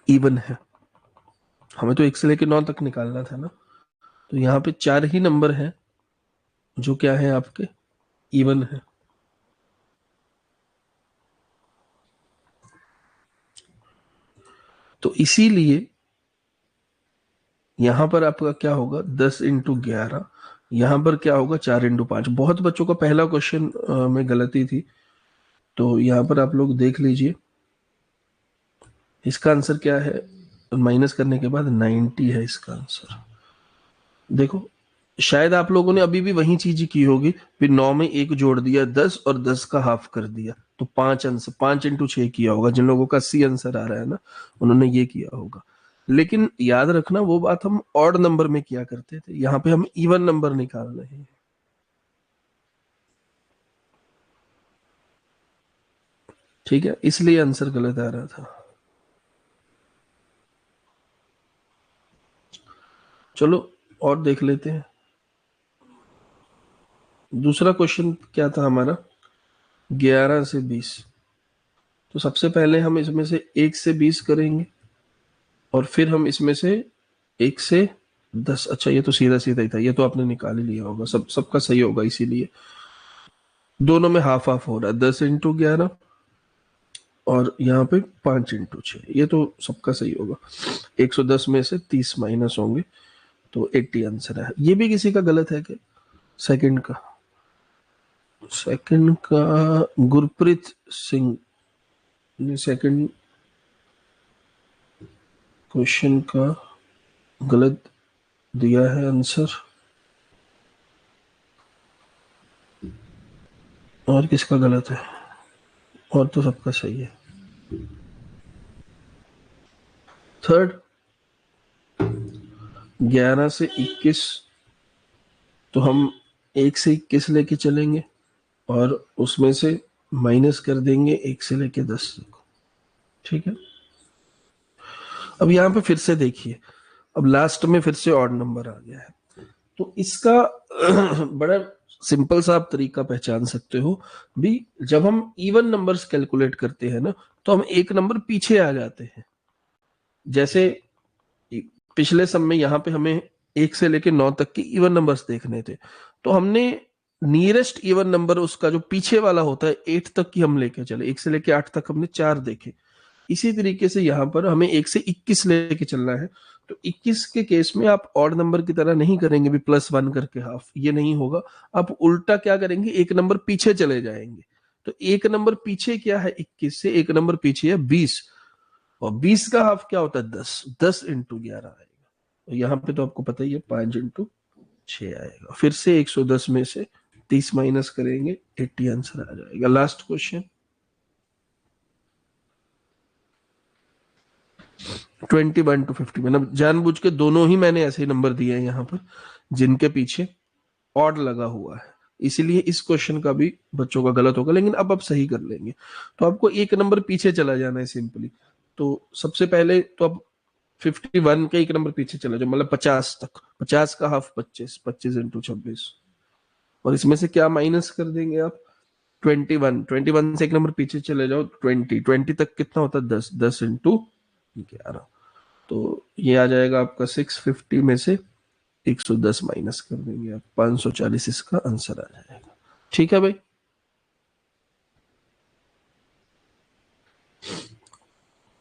इवन है। हमें तो 1 से लेके 9 तक निकालना था ना। तो यहाँ पे 4 ही नंबर हैं जो क्या है आपके इवन है। तो इसीलिए यहां पर आपका क्या होगा? 10 × 11। यहां पर क्या होगा? 4 × 5। बहुत बच्चों का पहला क्वेश्चन में गलती थी, तो यहां पर आप लोग देख लीजिए। इसका आंसर क्या है? माइनस करने के बाद 90 है इसका आंसर। देखो शायद आप लोगों ने अभी भी वही चीज की होगी, फिर 9 में 1 जोड़ दिया 10 और 10 का हाफ कर दिया, तो 5 आंसर 5 × 6 किया होगा। जिन लोगों का सी आंसर आ रहा है ना, उन्होंने ये किया होगा। लेकिन याद रखना वो बात हम ऑड नंबर में किया करते थे, यहाँ पे हम इवन नंबर निकाल रहे हैं। ठीक है, इसलिए आंसर गलत आ रहा था। चलो और देख लेते हैं। दूसरा क्वेश्चन क्या था हमारा? 11 से 20। तो सबसे पहले हम इसमें से 1 से 20 करेंगे और फिर हम इसमें से 1 से 10। अच्छा ये तो सीधा सीधा ही था, ये तो आपने निकाल ही लिया होगा, सबका सही होगा। इसीलिए दोनों में हाफ हाफ हो रहा है, 10 × 11 और यहाँ पे 5 × 6, ये तो सबका सही होगा। 110 में से 30 माइनस होंगे तो 80 आंसर है। ये भी किसी का गलत है क्या? सेकंड का, सेकंड का गुरप्रीत सिंह ने सेकंड क्वेश्चन का गलत दिया है आंसर। और किसका गलत है? और तो सबका सही है। थर्ड 11 से 21, तो हम 1 से 21 लेके चलेंगे और उसमें से माइनस कर देंगे 1 से लेके 10 तक। ठीक है, अब यहाँ पे फिर से देखिए, अब लास्ट में फिर से ऑड नंबर आ गया है। तो इसका बड़ा सिंपल सा आप तरीका पहचान सकते हो भी। जब हम इवन नंबर्स कैलकुलेट करते हैं ना, तो हम एक नंबर पीछे आ जाते हैं। जैसे पिछले सम में यहाँ पे हमें 1 से लेके 9 तक के इवन नंबर्स देखने थे, तो हमने नियरेस्ट इवन नंबर उसका जो पीछे वाला होता है 8 तक की हम लेके चले। 1 से लेके 8 तक हमने 4 देखे। इसी तरीके से यहाँ पर हमें 1 से 21 लेके चलना है। तो 21 के केस में आप ऑड नंबर की तरह नहीं करेंगे भी +1 करके हाफ, ये नहीं होगा। आप उल्टा क्या करेंगे? एक नंबर पीछे चले जाएंगे। तो एक नंबर पीछे क्या है? 21 से एक नंबर पीछे है 20, और 20 का हाफ क्या होता है? 10। 10 × 11 आएगा। तो यहाँ पे तो आपको पता ही है 5 × 6 आएगा। फिर से 110 में से 30 माइनस करेंगे, 80 आंसर आ जाएगा। लास्ट क्वेश्चन 21 to 50, मतलब जानबूझ के दोनों ही मैंने ऐसे ही नंबर दिए हैं यहाँ पर जिनके पीछे ऑड लगा हुआ है, इसीलिए इस क्वेश्चन का भी बच्चों का गलत होगा, लेकिन अब आप सही कर लेंगे। तो आपको एक नंबर पीछे चला जाना है सिंपली। तो सबसे पहले तो आप 51 के एक नंबर पीछे चले जाओ, मतलब 50 तक। 50 का हाफ 25, 25 into 26, और इसमें से क्या माइनस कर देंगे आप? 21, 21 से एक नंबर पीछे चले जाओ, 20, 20 तक कितना होता है? 10, 10 into 11। तो ये आ जाएगा आपका 650 में से 110 माइनस कर देंगे आप, 540 इसका आंसर आ जाएगा। ठीक है भाई।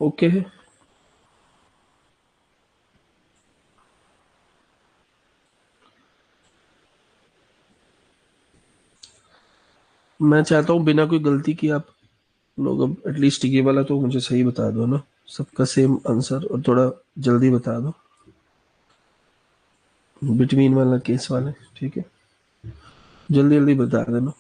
ओके है। मैं चाहता हूँ बिना कोई गलती की आप लोग अब एटलीस्ट ये वाला तो मुझे सही बता दो ना, सबका सेम आंसर, और थोड़ा जल्दी बता दो बिटवीन वाला केस वाले। ठीक है, जल्दी जल्दी बता देना।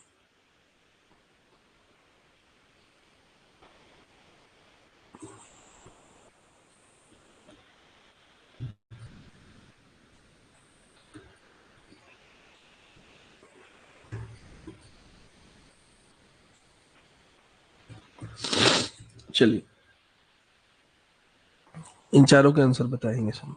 चलिए, इन चारों के आंसर बताएंगे सब।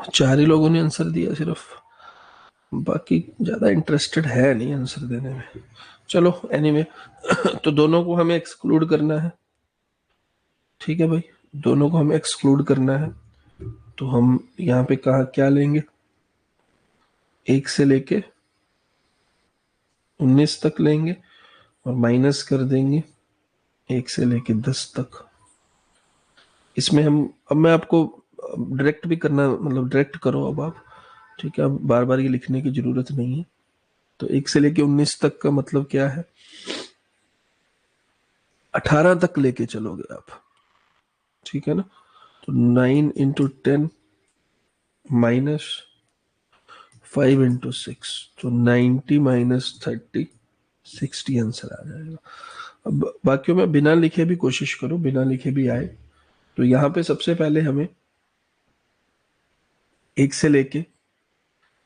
4 ही लोगों ने आंसर दिया सिर्फ, बाकी ज्यादा इंटरेस्टेड है नहीं आंसर देने में। चलो एनीवे तो दोनों को हमें एक्सक्लूड करना है। ठीक है भाई, दोनों को हमें एक्सक्लूड करना है। तो हम यहाँ पे कहा क्या लेंगे, 1 से लेके 19 तक लेंगे और माइनस कर देंगे 1 से लेके 10 तक। इसमें हम, अब मैं आपको डायरेक्ट भी करना, मतलब डायरेक्ट करो अब आप। ठीक है, अब बार बार ये लिखने की जरूरत नहीं है। तो 1 से लेके 19 तक का मतलब क्या है, 18 तक लेके चलोगे आप। ठीक है ना, तो 9 × 10 माइनस 5 × 6, तो 90 माइनस 30, 60 आंसर आ जाएगा। अब बाकियों में बिना लिखे भी कोशिश करो, बिना लिखे भी आए। तो यहाँ पे सबसे पहले हमें 1 से लेके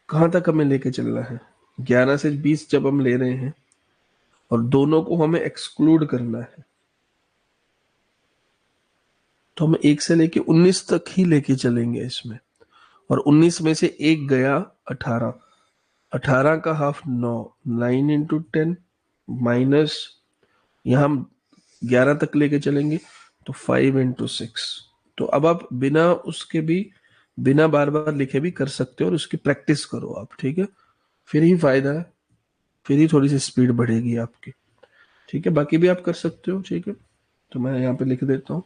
कहाँ तक हमें लेके चलना है, 11 से 20 जब हम ले रहे हैं और दोनों को हमें एक्सक्लूड करना है, तो हम 1 से लेके 19 तक ही लेके चलेंगे इसमें। और 19 में से एक गया 18, 18 का हाफ 9, 9 × 10 माइनस, यहाँ हम 11 तक लेके चलेंगे तो 5 × 6। तो अब आप बिना उसके भी, बिना बार बार लिखे भी कर सकते हो और उसकी प्रैक्टिस करो आप। ठीक है, फिर ही फायदा है, फिर ही थोड़ी सी स्पीड बढ़ेगी आपकी। ठीक है, बाकी भी आप कर सकते हो। ठीक है, तो मैं यहाँ पे लिख देता हूँ।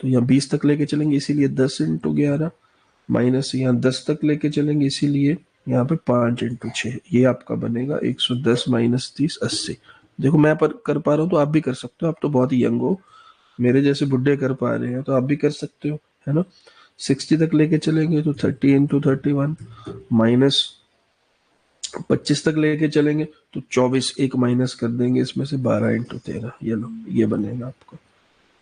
तो यहाँ 20 तक लेके चलेंगे इसीलिए 10 × 11 माइनस यहाँ 10 तक लेके चलेंगे इसीलिए यहाँ पे 5 × 6, ये आपका बनेगा 110 माइनस 30, 80। देखो मैं पर कर पा रहा हूँ तो आप भी कर सकते हो, आप तो बहुत ही यंग हो, मेरे जैसे बुढ़े कर पा रहे हैं तो आप भी कर सकते हो, है ना। 60 तक लेके चलेंगे तो 30 × 31 माइनस 25 तक लेके चलेंगे तो 24, एक माइनस कर देंगे इसमें से 12 × 13, ये लो ये बनेगा आपको।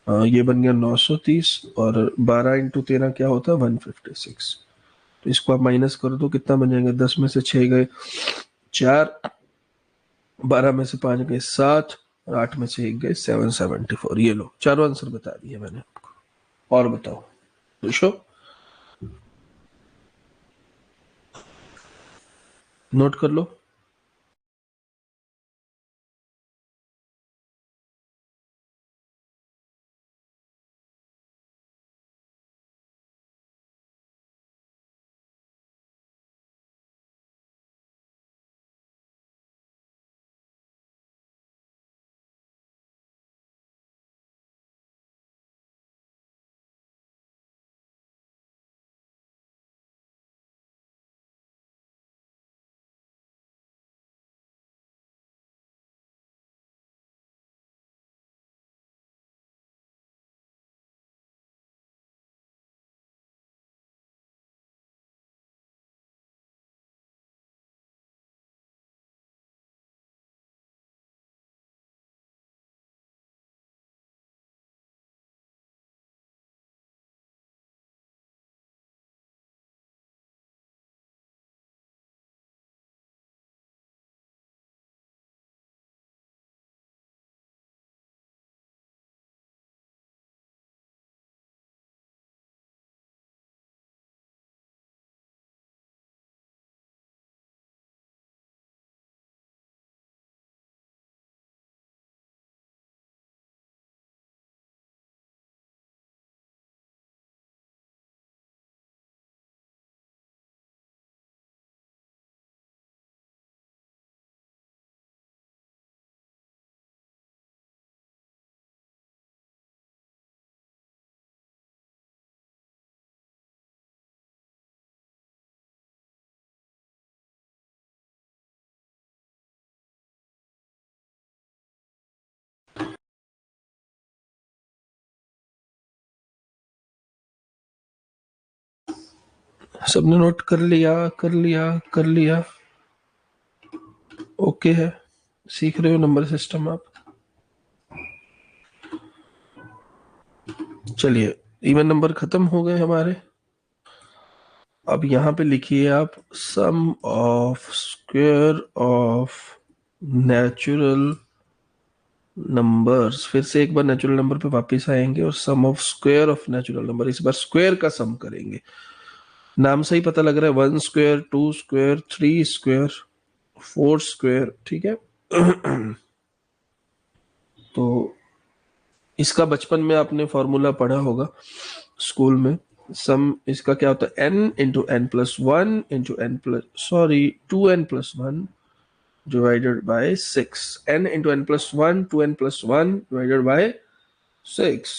ये बन गया 930 और 12 × 13 क्या होता है 156। तो इसको आप माइनस कर दो, कितना बन जाएगा, 10 में से 6 गए 4, 12 में से 5 गए 7 और 8 में से 1 गए 774। ये लो चारों आंसर बता दिए मैंने आपको। और बताओ पूछो, नोट कर लो। सबने नोट कर लिया, कर लिया, कर लिया, ओके है, सीख रहे हो नंबर सिस्टम आप। चलिए, इवन नंबर खत्म हो गए हमारे। अब यहाँ पे लिखिए आप sum of square of natural numbers. फिर से एक बार नेचुरल नंबर पे वापस आएंगे और sum of square of natural number, इस बार स्क्वायर का सम करेंगे। नाम से ही पता लग रहा है 1 स्क्वायर, 2 स्क्वायर, 3 स्क्वायर, 4 स्क्वायर, ठीक है। तो इसका बचपन में आपने फॉर्मूला पढ़ा होगा स्कूल में। सम इसका क्या होता है, n into N plus one into N plus, sorry, 2n+1 divided by 6। n into N plus one, 2n+1 divided by 6।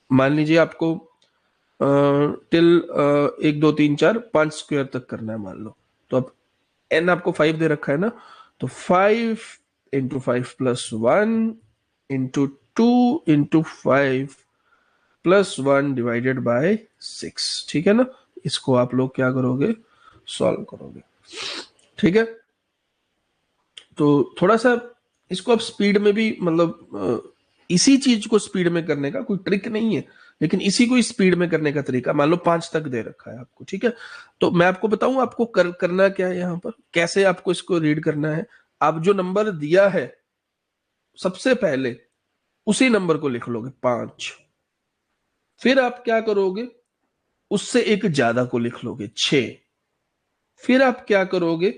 मान लीजिए आपको टिल 1 2 3 4 5 स्क्वायर तक करना है मान लो। तो अब n आपको 5 दे रखा है ना, तो 5 into 5 plus 1 into 2 into 5 plus 1 divided by 6, ठीक है ना। इसको आप लोग क्या करोगे, सॉल्व करोगे, ठीक है। तो थोड़ा सा इसको आप स्पीड में भी, मतलब इसी चीज को स्पीड में करने का कोई ट्रिक नहीं है, लेकिन इसी को स्पीड में करने का तरीका, मान लो 5 तक दे रखा है आपको, ठीक है। तो मैं आपको बताऊं आपको करना क्या है, यहाँ पर कैसे आपको इसको रीड करना है। आप जो नंबर दिया है सबसे पहले उसी नंबर को लिख लोगे 5। फिर आप क्या करोगे, उससे एक ज्यादा को लिख लोगे 6। फिर आप क्या करोगे,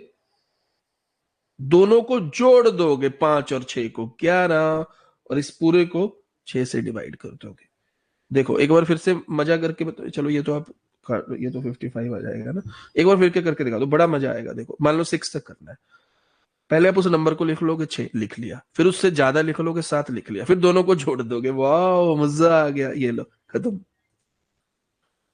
दोनों को जोड़ दोगे, 5 और 6 को 11, और इस पूरे को 6 से डिवाइड कर दोगे। देखो एक बार फिर से मजा करके बताओ, चलो ये तो आप ये तो 55 आ जाएगा ना। एक बार फिर के करके दिखा दो, बड़ा मजा आएगा। देखो मान लो 6 तक करना है, पहले आप उस नंबर को लिख लोगे 6 लिख लिया, फिर उससे ज्यादा लिख लोगे 7 लिख लिया, फिर दोनों को जोड़ दोगे, वाह मजा आ गया, ये लो खत्म।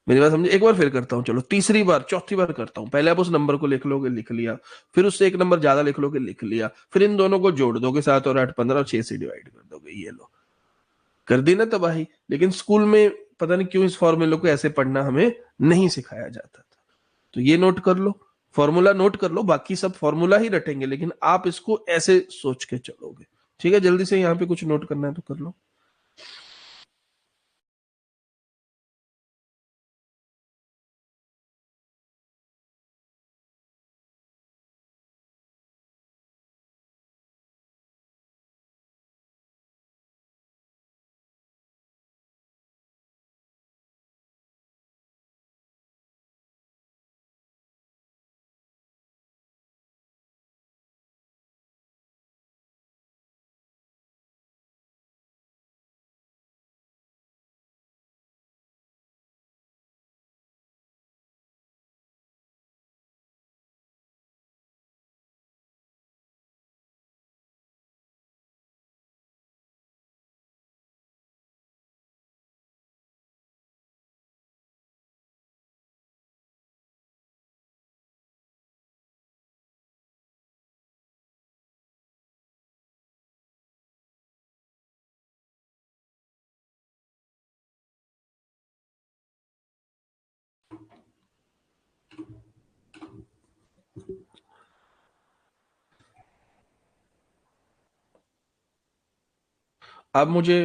मेरी बात समझे, एक बार फिर करता हूँ, चलो तीसरी बार चौथी बार करता हूँ। पहले आप उस नंबर को लिख लोगे लिख लिया, फिर उससे एक नंबर ज्यादा लिख लोगे लिख लिया, फिर इन दोनों को जोड़ दोगे, 7 और 8 15, और 6 से डिवाइड कर दोगे, ये लो कर दी ना तबाही। लेकिन स्कूल में पता नहीं क्यों इस फॉर्मूले को ऐसे पढ़ना हमें नहीं सिखाया जाता था। तो ये नोट कर लो, फॉर्मूला नोट कर लो, बाकी सब फॉर्मूला ही रटेंगे, लेकिन आप इसको ऐसे सोच के चलोगे, ठीक है। जल्दी से यहाँ पे कुछ नोट करना है तो कर लो। आप मुझे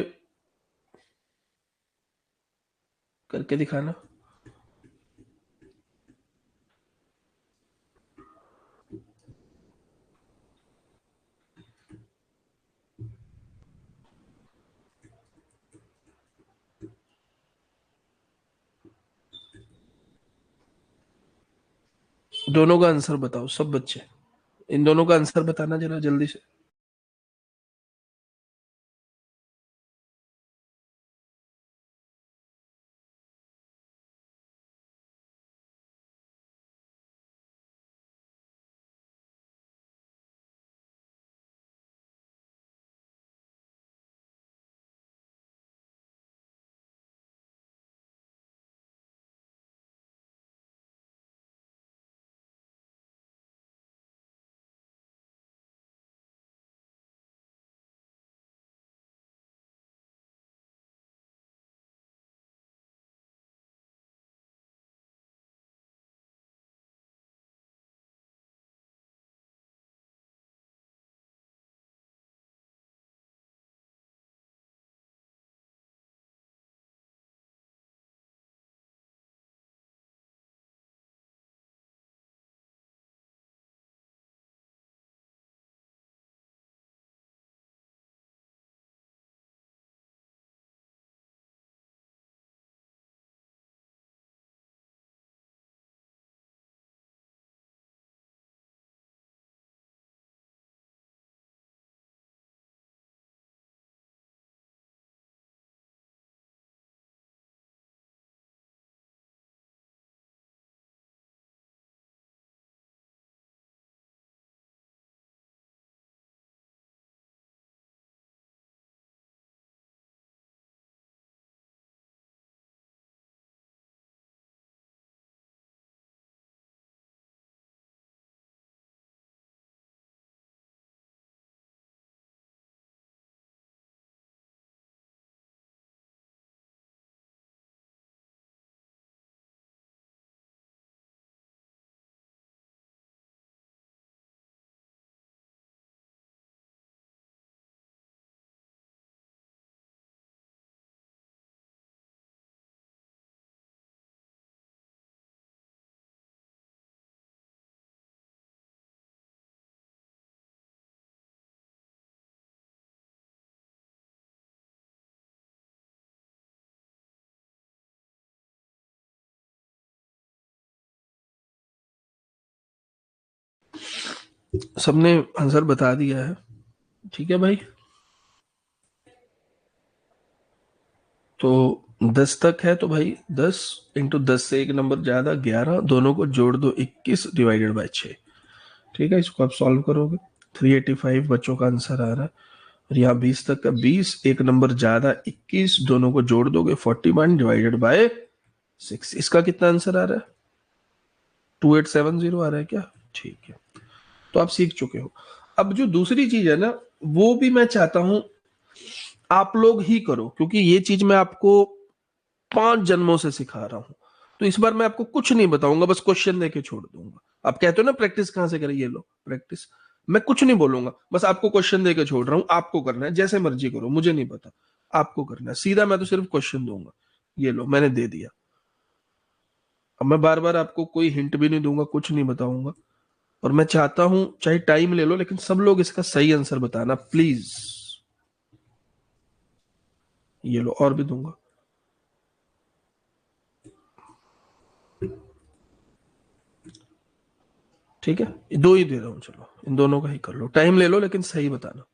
करके दिखाना। दोनों का आंसर बताओ सब बच्चे, इन दोनों का आंसर बताना जरा जल्दी से। सबने आंसर बता दिया है, ठीक है भाई। तो 10 तक है तो भाई 10 इंटू 10 से एक नंबर ज्यादा 11, दोनों को जोड़ दो 21 डिवाइडेड बाय 6। ठीक है, इसको आप सॉल्व करोगे 385 बच्चों का आंसर आ रहा है। और यहाँ 20 तक का 20, एक नंबर ज्यादा 21, दोनों को जोड़ दोगे 41 डिवाइडेड बाय 6। इसका कितना आंसर आ रहा है? 2870 आ रहा है क्या? ठीक है, तो आप सीख चुके हो। अब जो दूसरी चीज है ना, वो भी मैं चाहता हूं आप लोग ही करो, क्योंकि ये चीज मैं आपको 5 जन्मों से सिखा रहा हूं। तो इस बार मैं आपको कुछ नहीं बताऊंगा, बस क्वेश्चन देके छोड़ दूंगा। आप कहते हो ना प्रैक्टिस कहां से करें, ये लो प्रैक्टिस। मैं कुछ नहीं बोलूंगा, बस आपको क्वेश्चन देके छोड़ रहा हूं, आपको करना है, जैसे मर्जी करो, मुझे नहीं पता। आपको करना है सीधा, मैं तो सिर्फ क्वेश्चन दूंगा। ये लो मैंने दे दिया। अब मैं बार बार आपको कोई हिंट भी नहीं दूंगा, कुछ नहीं बताऊंगा। और मैं चाहता हूं चाहे टाइम ले लो, लेकिन सब लोग इसका सही आंसर बताना प्लीज। ये लो और भी दूंगा। ठीक है, दो ही दे रहा हूं, चलो इन दोनों का ही कर लो, टाइम ले लो लेकिन सही बताना।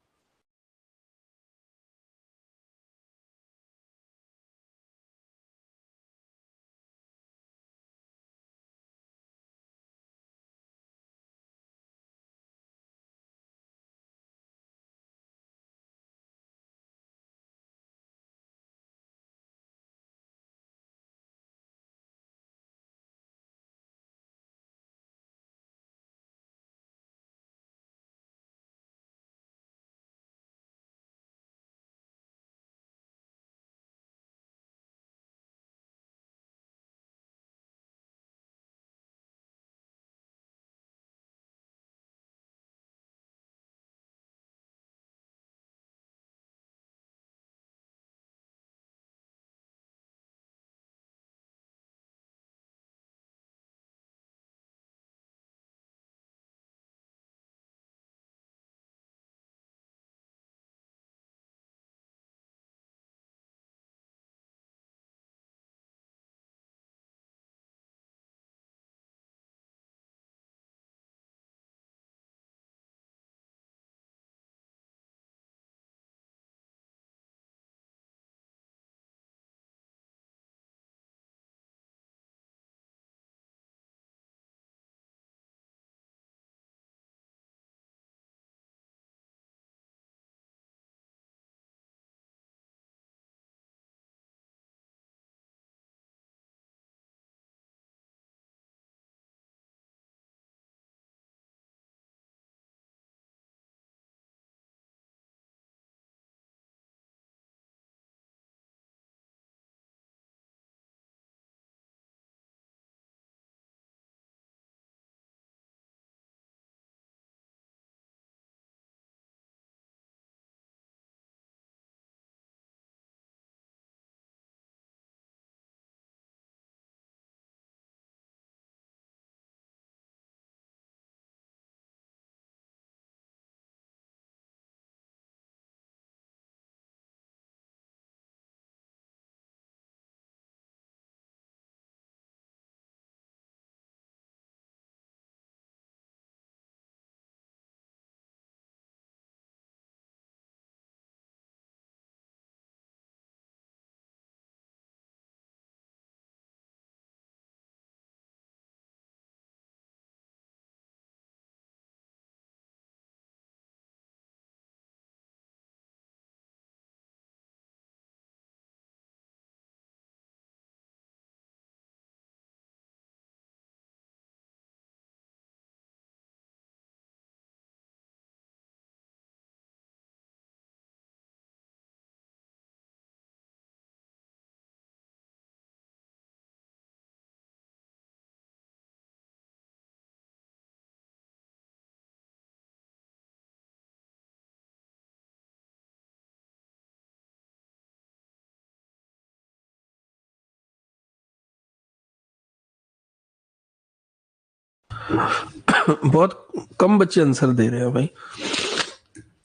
बहुत कम बच्चे आंसर दे रहे हैं भाई।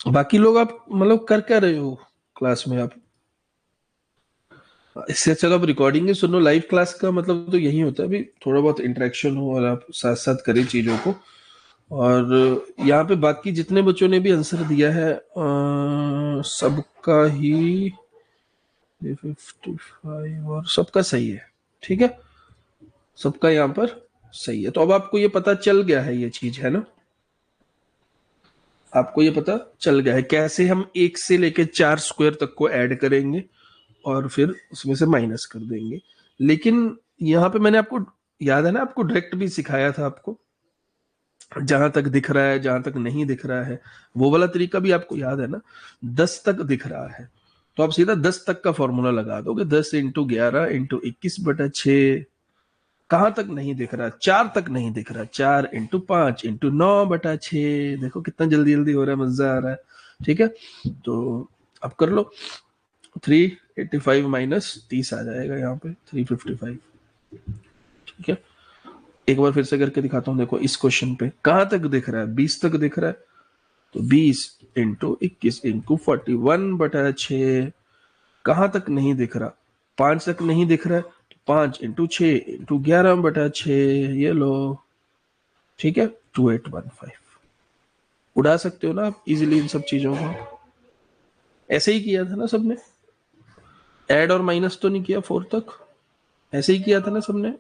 बाकी लोग आप मतलब कर क्या रहे हो क्लास में आप? इससे अच्छा तो आप रिकॉर्डिंग ही सुनो। लाइव क्लास का मतलब तो यही होता है भी, थोड़ा बहुत इंटरेक्शन हो और आप साथ साथ करें चीजों को। और यहाँ पे बाकी जितने बच्चों ने भी आंसर दिया है सबका ही 55 और सबका सही है। ठीक है, सबका यहाँ पर सही है। तो अब आपको ये पता चल गया है, ये चीज है ना, आपको ये पता चल गया है कैसे हम 1 से लेके 4 स्क्वायर तक को ऐड करेंगे और फिर उसमें से माइनस कर देंगे। लेकिन यहाँ पे मैंने आपको, याद है ना, आपको डायरेक्ट भी सिखाया था आपको, जहां तक दिख रहा है जहां तक नहीं दिख रहा है, वो वाला तरीका भी आपको याद है ना। 10 तक दिख रहा है तो आप सीधा 10 तक का फॉर्मूला लगा दोगे, 10 × 11 × 21/6। कहां तक नहीं दिख रहा, 4 तक नहीं दिख रहा, 4 × 5 × 9/6। देखो कितना जल्दी जल्दी हो रहा है, मजा आ रहा है। ठीक है, तो अब कर लो। 385 माइनस 30 आ जाएगा यहाँ पे 355। ठीक है, एक बार फिर से करके दिखाता हूँ। देखो इस क्वेश्चन पे कहां तक दिख रहा है, 20 तक दिख रहा है, तो 20 × 21 × 41/6। कहां तक नहीं दिख रहा, 5 तक नहीं दिख रहा है, तो 5 × 6 × 11/6। ये लो, ठीक है, 2815। उड़ा सकते हो ना आप इजिली इन सब चीजों को। ऐसे ही किया था ना सबने, ऐड और माइनस तो नहीं किया 4 तक, ऐसे ही किया था ना सबने।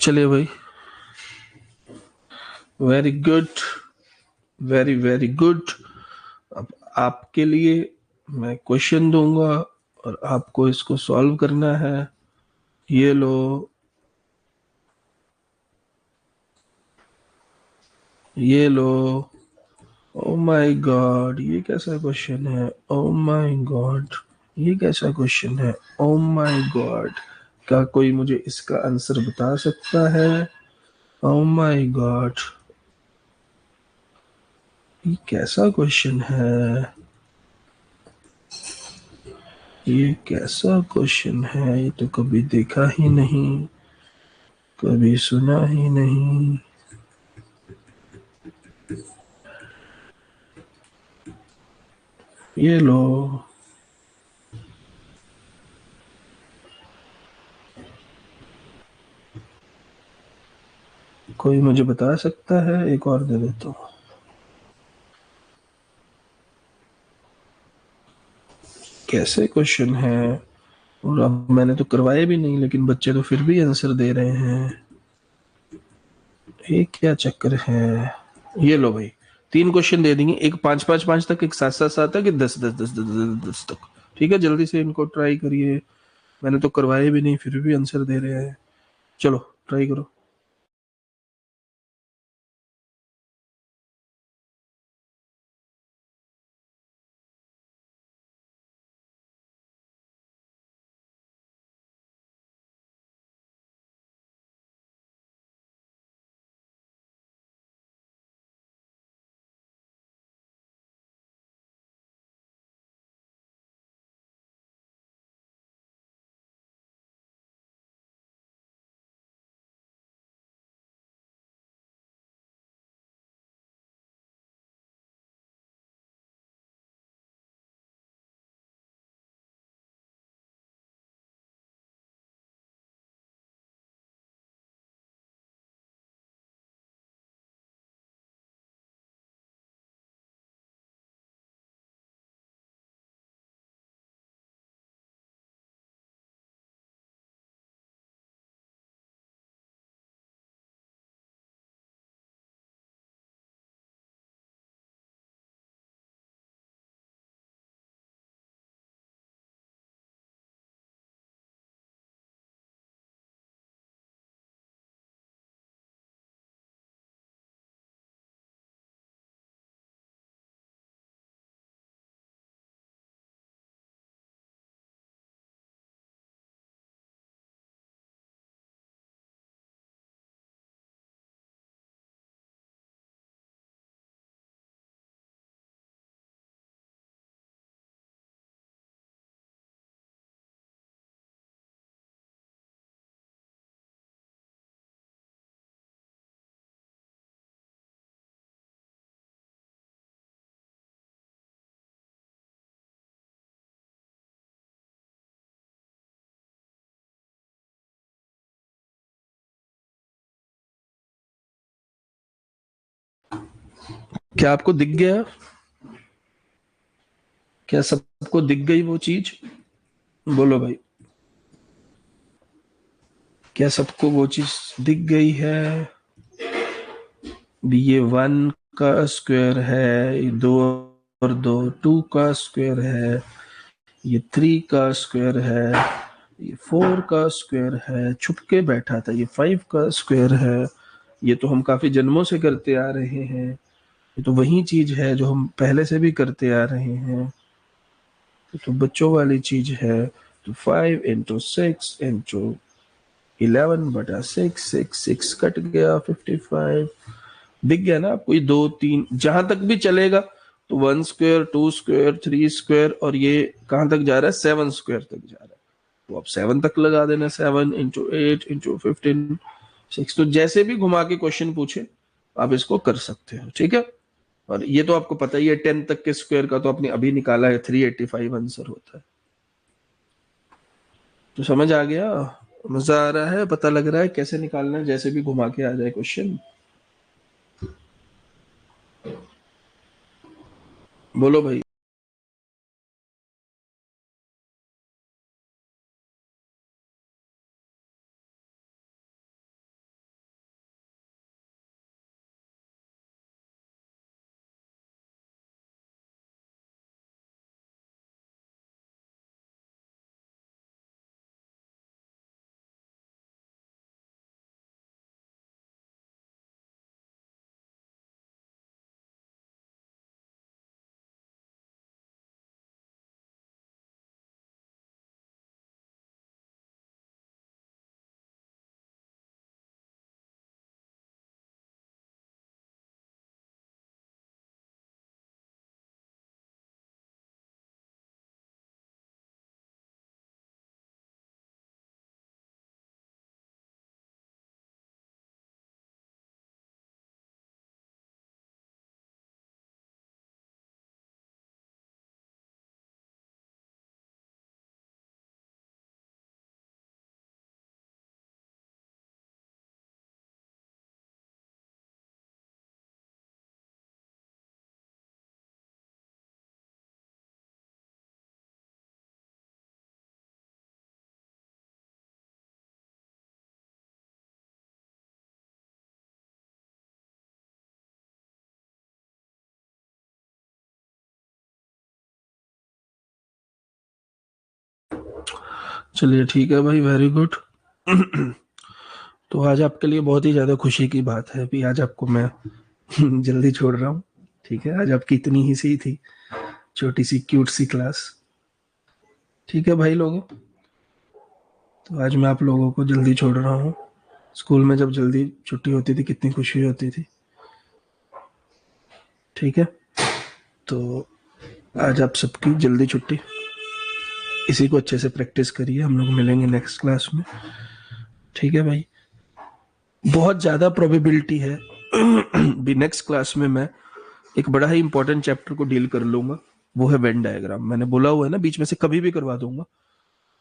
चलिए भाई, very good, very very good. अब आपके लिए मैं क्वेश्चन दूंगा और आपको इसको सॉल्व करना है। ये लो, ये लो। ओ माय गॉड, ये कैसा क्वेश्चन है, ओ माय गॉड, ये कैसा क्वेश्चन है, ओ माय गॉड। क्या कोई मुझे इसका आंसर बता सकता है? ओ माय गॉड, ये कैसा क्वेश्चन है, ये कैसा क्वेश्चन है, ये तो कभी देखा ही नहीं, कभी सुना ही नहीं। ये लो, कोई मुझे बता सकता है? एक और दे देता हूँ। कैसे क्वेश्चन है, और अब मैंने तो करवाए भी नहीं लेकिन बच्चे तो फिर भी आंसर दे रहे हैं, ये क्या चक्कर है? ये लो भाई, 3 क्वेश्चन दे देंगे, एक 5 5 5 तक, एक 7 7 7 तक, एक 10 10 10 10 10 तक। ठीक है, जल्दी से इनको ट्राई करिए, मैंने तो करवाए भी नहीं फिर भी आंसर दे रहे हैं। चलो ट्राई करो। क्या आपको दिख गया? क्या सबको दिख गई वो चीज? बोलो भाई, क्या सबको वो चीज दिख गई है? भी ये 1 का स्क्वायर है, ये 2 और 2 2 का स्क्वायर है, ये 3 का स्क्वायर है, ये 4 का स्क्वायर है, छुप के बैठा था, ये 5 का स्क्वायर है। ये तो हम काफी जन्मों से करते आ रहे हैं। ये तो वही चीज है जो हम पहले से भी करते आ रहे हैं। ये तो बच्चों वाली चीज है। तो 5 into 6 into 11/6, 6 कट गया, 55। दिख गया ना आपको? ये 2 3 जहां तक भी चलेगा तो 1 स्क्वायर, 2 स्क्वायर, 3 स्क्वायर, और ये कहां तक जा रहा है? 7 स्क्वायर तक जा रहा है। तो आप 7 तक लगा देना। 7 into 8 into 15 6। तो जैसे भी घुमा के क्वेश्चन पूछे आप इसको कर सकते हो, ठीक है। और ये तो आपको पता ही है, 10 तक के स्क्वायर का तो आपने अभी निकाला है, 385 आंसर होता है। तो समझ आ गया? मजा आ रहा है? पता लग रहा है कैसे निकालना है, जैसे भी घुमा के आ जाए क्वेश्चन? बोलो भाई। चलिए ठीक है भाई, वेरी गुड। तो आज आपके लिए बहुत ही ज्यादा खुशी की बात है कि आज आपको मैं जल्दी छोड़ रहा हूँ। ठीक है, आज आपकी इतनी ही सी थी छोटी सी क्यूट सी क्लास। ठीक है भाई लोगों, तो आज मैं आप लोगों को जल्दी छोड़ रहा हूँ। स्कूल में जब जल्दी छुट्टी होती थी कितनी खुशी होती थी। ठीक है, तो आज आप सबकी जल्दी छुट्टी। इसी को अच्छे से प्रैक्टिस करिए, हम लोग मिलेंगे नेक्स्ट क्लास में। ठीक है भाई, बहुत ज्यादा प्रोबेबिलिटी है भी नेक्स्ट क्लास में मैं एक बड़ा ही इंपॉर्टेंट चैप्टर को डील कर लूंगा। वो है वेन डायग्राम। मैंने बोला हुआ है ना, बीच में से कभी भी करवा दूंगा।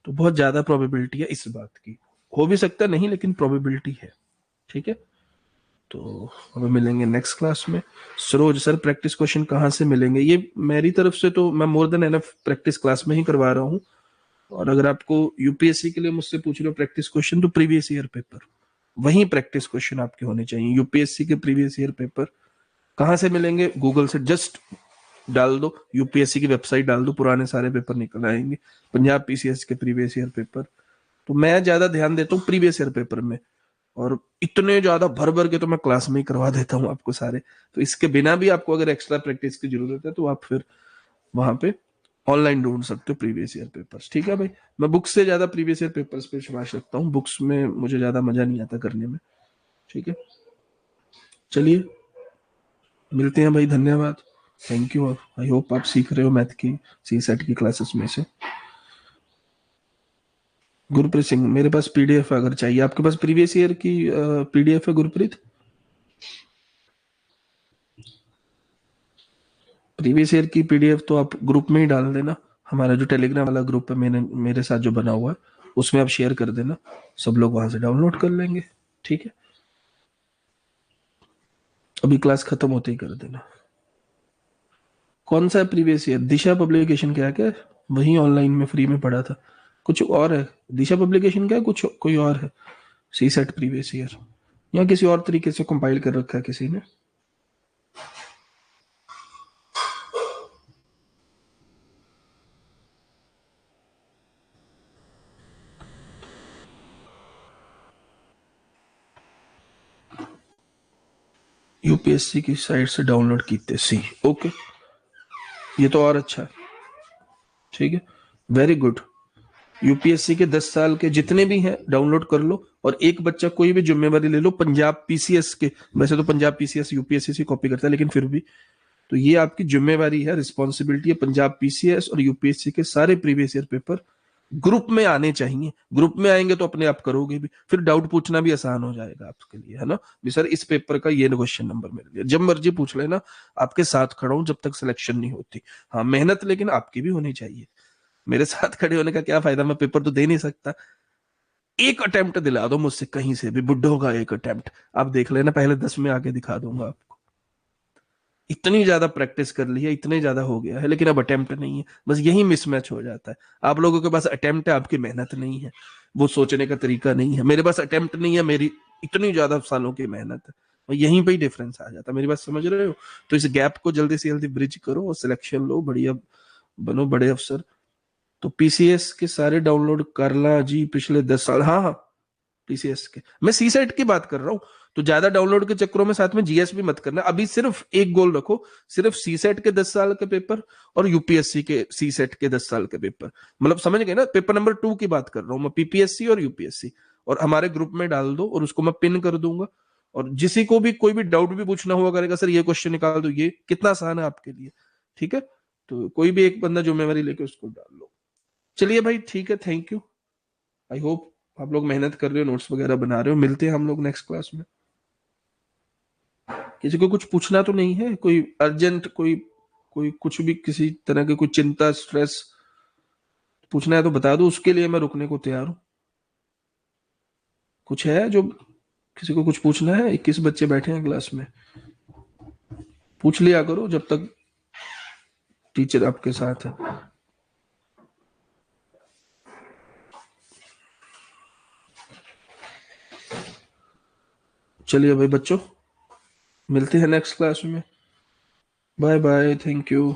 तो बहुत ज्यादा प्रोबेबिलिटी है इस बात की। हो भी सकता नहीं, लेकिन प्रोबेबिलिटी है। ठीक है, तो हमें मिलेंगे नेक्स्ट क्लास में। सरोज सर, प्रैक्टिस क्वेश्चन कहाँ से मिलेंगे? ये मेरी तरफ से तो मैं more than enough practice class में ही करवा रहा हूँ। और अगर आपको यूपीएससी के लिए मुझसे पूछ रहे हो प्रैक्टिस क्वेश्चन, तो प्रीवियस ईयर पेपर, वही प्रैक्टिस क्वेश्चन आपके होने चाहिए। यूपीएससी के प्रीवियस ईयर पेपर कहाँ से मिलेंगे? गूगल से जस्ट डाल दो, यूपीएससी की वेबसाइट डाल दो, पुराने सारे पेपर निकल आएंगे। पंजाब पीसीएस के प्रीवियस ईयर पेपर। तो मैं ज्यादा ध्यान देता हूँ प्रीवियस ईयर पेपर में, और इतने ज्यादा भर भर के तो मैं क्लास में ही करवा देता हूँ आपको सारे। तो इसके बिना भी आपको अगर एक्स्ट्रा प्रैक्टिस की जरूरत है तो आप फिर वहां पे ऑनलाइन ढूंढ सकते हो प्रीवियस ईयर पेपर्स। ठीक है भाई, मैं बुक्स से ज्यादा प्रीवियस ईयर पेपर्स पे विश्वास रखता हूँ। बुक्स में मुझे ज्यादा मजा नहीं आता करने में। ठीक है, चलिए मिलते हैं भाई, धन्यवाद, थैंक यू। आई होप आप सीख रहे हो मैथ की सी सेट की क्लासेस में से। गुरप्रीत सिंह, मेरे पास पीडीएफ अगर चाहिए। आपके पास प्रीवियस ईयर की पीडीएफ है गुरप्रीत? प्रीवियस ईयर की पीडीएफ तो आप ग्रुप में ही डाल देना। हमारा जो टेलीग्राम वाला ग्रुप है मैंने मेरे साथ जो बना हुआ है, उसमें आप शेयर कर देना, सब लोग वहां से डाउनलोड कर लेंगे। ठीक है, अभी क्लास खत्म होते ही कर देना। कौन सा प्रीवियस ईयर? दिशा पब्लिकेशन क्या क्या? वही ऑनलाइन में फ्री में पढ़ा था। कुछ और है? दिशा पब्लिकेशन क्या, कुछ कोई और है? सी सेट प्रीवियस ईयर या किसी और तरीके से कंपाइल कर रखा है किसी ने? यूपीएससी की साइट से डाउनलोड कीते सी। ओके, ये तो और अच्छा है। ठीक है, वेरी गुड। यूपीएससी के 10 साल के जितने भी हैं डाउनलोड कर लो, और एक बच्चा कोई भी जिम्मेवारी ले लो पंजाब पीसीएस के। वैसे तो पंजाब पीसीएस यूपीएससी से कॉपी करता है, लेकिन फिर भी तो ये आपकी जिम्मेवारी है, रिस्पॉन्सिबिलिटी है। पंजाब पीसीएस और यूपीएससी के सारे प्रीवियस ईयर पेपर ग्रुप में आने चाहिए। ग्रुप में आएंगे तो अपने आप करोगे भी, फिर डाउट पूछना भी आसान हो जाएगा आपके लिए, है ना? भी सर इस पेपर का ये क्वेश्चन नंबर मेरे लिए, जब मर्जी पूछ लेना, आपके साथ खड़ा हूं जब तक सिलेक्शन नहीं होती। हाँ, मेहनत लेकिन आपकी भी होनी चाहिए। मेरे साथ खड़े होने का क्या फायदा, मैं पेपर तो दे नहीं सकता। एक अटेम्प्ट दिला दो मुझसे कहीं से भी, बुड्ढों का एक अटेम्प्ट। आप देख लेना, पहले 10 में आके दिखा दूंगा आपको। इतनी ज्यादा प्रैक्टिस कर ली है, इतने ज्यादा हो गया है, लेकिन अब अटेम्प्ट नहीं है। बस यही मिसमैच हो जाता है। आप लोगों के पास अटेम्प्ट है, आपकी मेहनत नहीं है, वो सोचने का तरीका नहीं है। मेरे पास अटेम्प्ट नहीं है, मेरी इतनी ज्यादा सालों की मेहनत है, और यहीं पे ही डिफरेंस आ जाता है। मेरी बात समझ रहे हो? तो इस गैप को जल्दी से जल्दी ब्रिज करो और सिलेक्शन लो, बढ़िया बनो बड़े अफसर। तो पीसीएस के सारे डाउनलोड करना जी, पिछले 10 साल। हाँ हाँ, पीसीएस के, मैं सी सेट की बात कर रहा हूँ। तो ज्यादा डाउनलोड के चक्करों में साथ में जीएस भी मत करना। अभी सिर्फ एक गोल रखो, सिर्फ सी सेट के 10 साल के पेपर और यूपीएससी के सी सेट के 10 साल के पेपर। मतलब समझ गए ना, पेपर नंबर 2 की बात कर रहा हूँ मैं, पीपीएससी और यूपीएससी। और हमारे ग्रुप में डाल दो और उसको मैं पिन कर दूंगा। और जिसी को भी कोई भी डाउट भी पूछना हुआ करेगा, सर ये क्वेश्चन निकाल दो, ये कितना आसान है आपके लिए। ठीक है, तो कोई भी एक बंदा जिम्मेवारी लेके उसको डाल लो। चलिए भाई, ठीक है, थैंक यू। आई होप आप लोग मेहनत कर रहे हो, नोट्स वगैरह बना रहे हो। मिलते हैं हम लोग नेक्स्ट क्लास में। किसी को कुछ पूछना तो नहीं है? कोई अर्जेंट, कोई कोई कुछ भी, किसी तरह की कोई चिंता, स्ट्रेस पूछना है तो बता दो, उसके लिए मैं रुकने को तैयार हूँ। कुछ है जो किसी को कुछ पूछना है? 21 बच्चे बैठे हैं क्लास में, पूछ लिया करो जब तक टीचर आपके साथ है। चलिए भाई बच्चों, मिलते हैं नेक्स्ट क्लास में। Bye bye, thank you.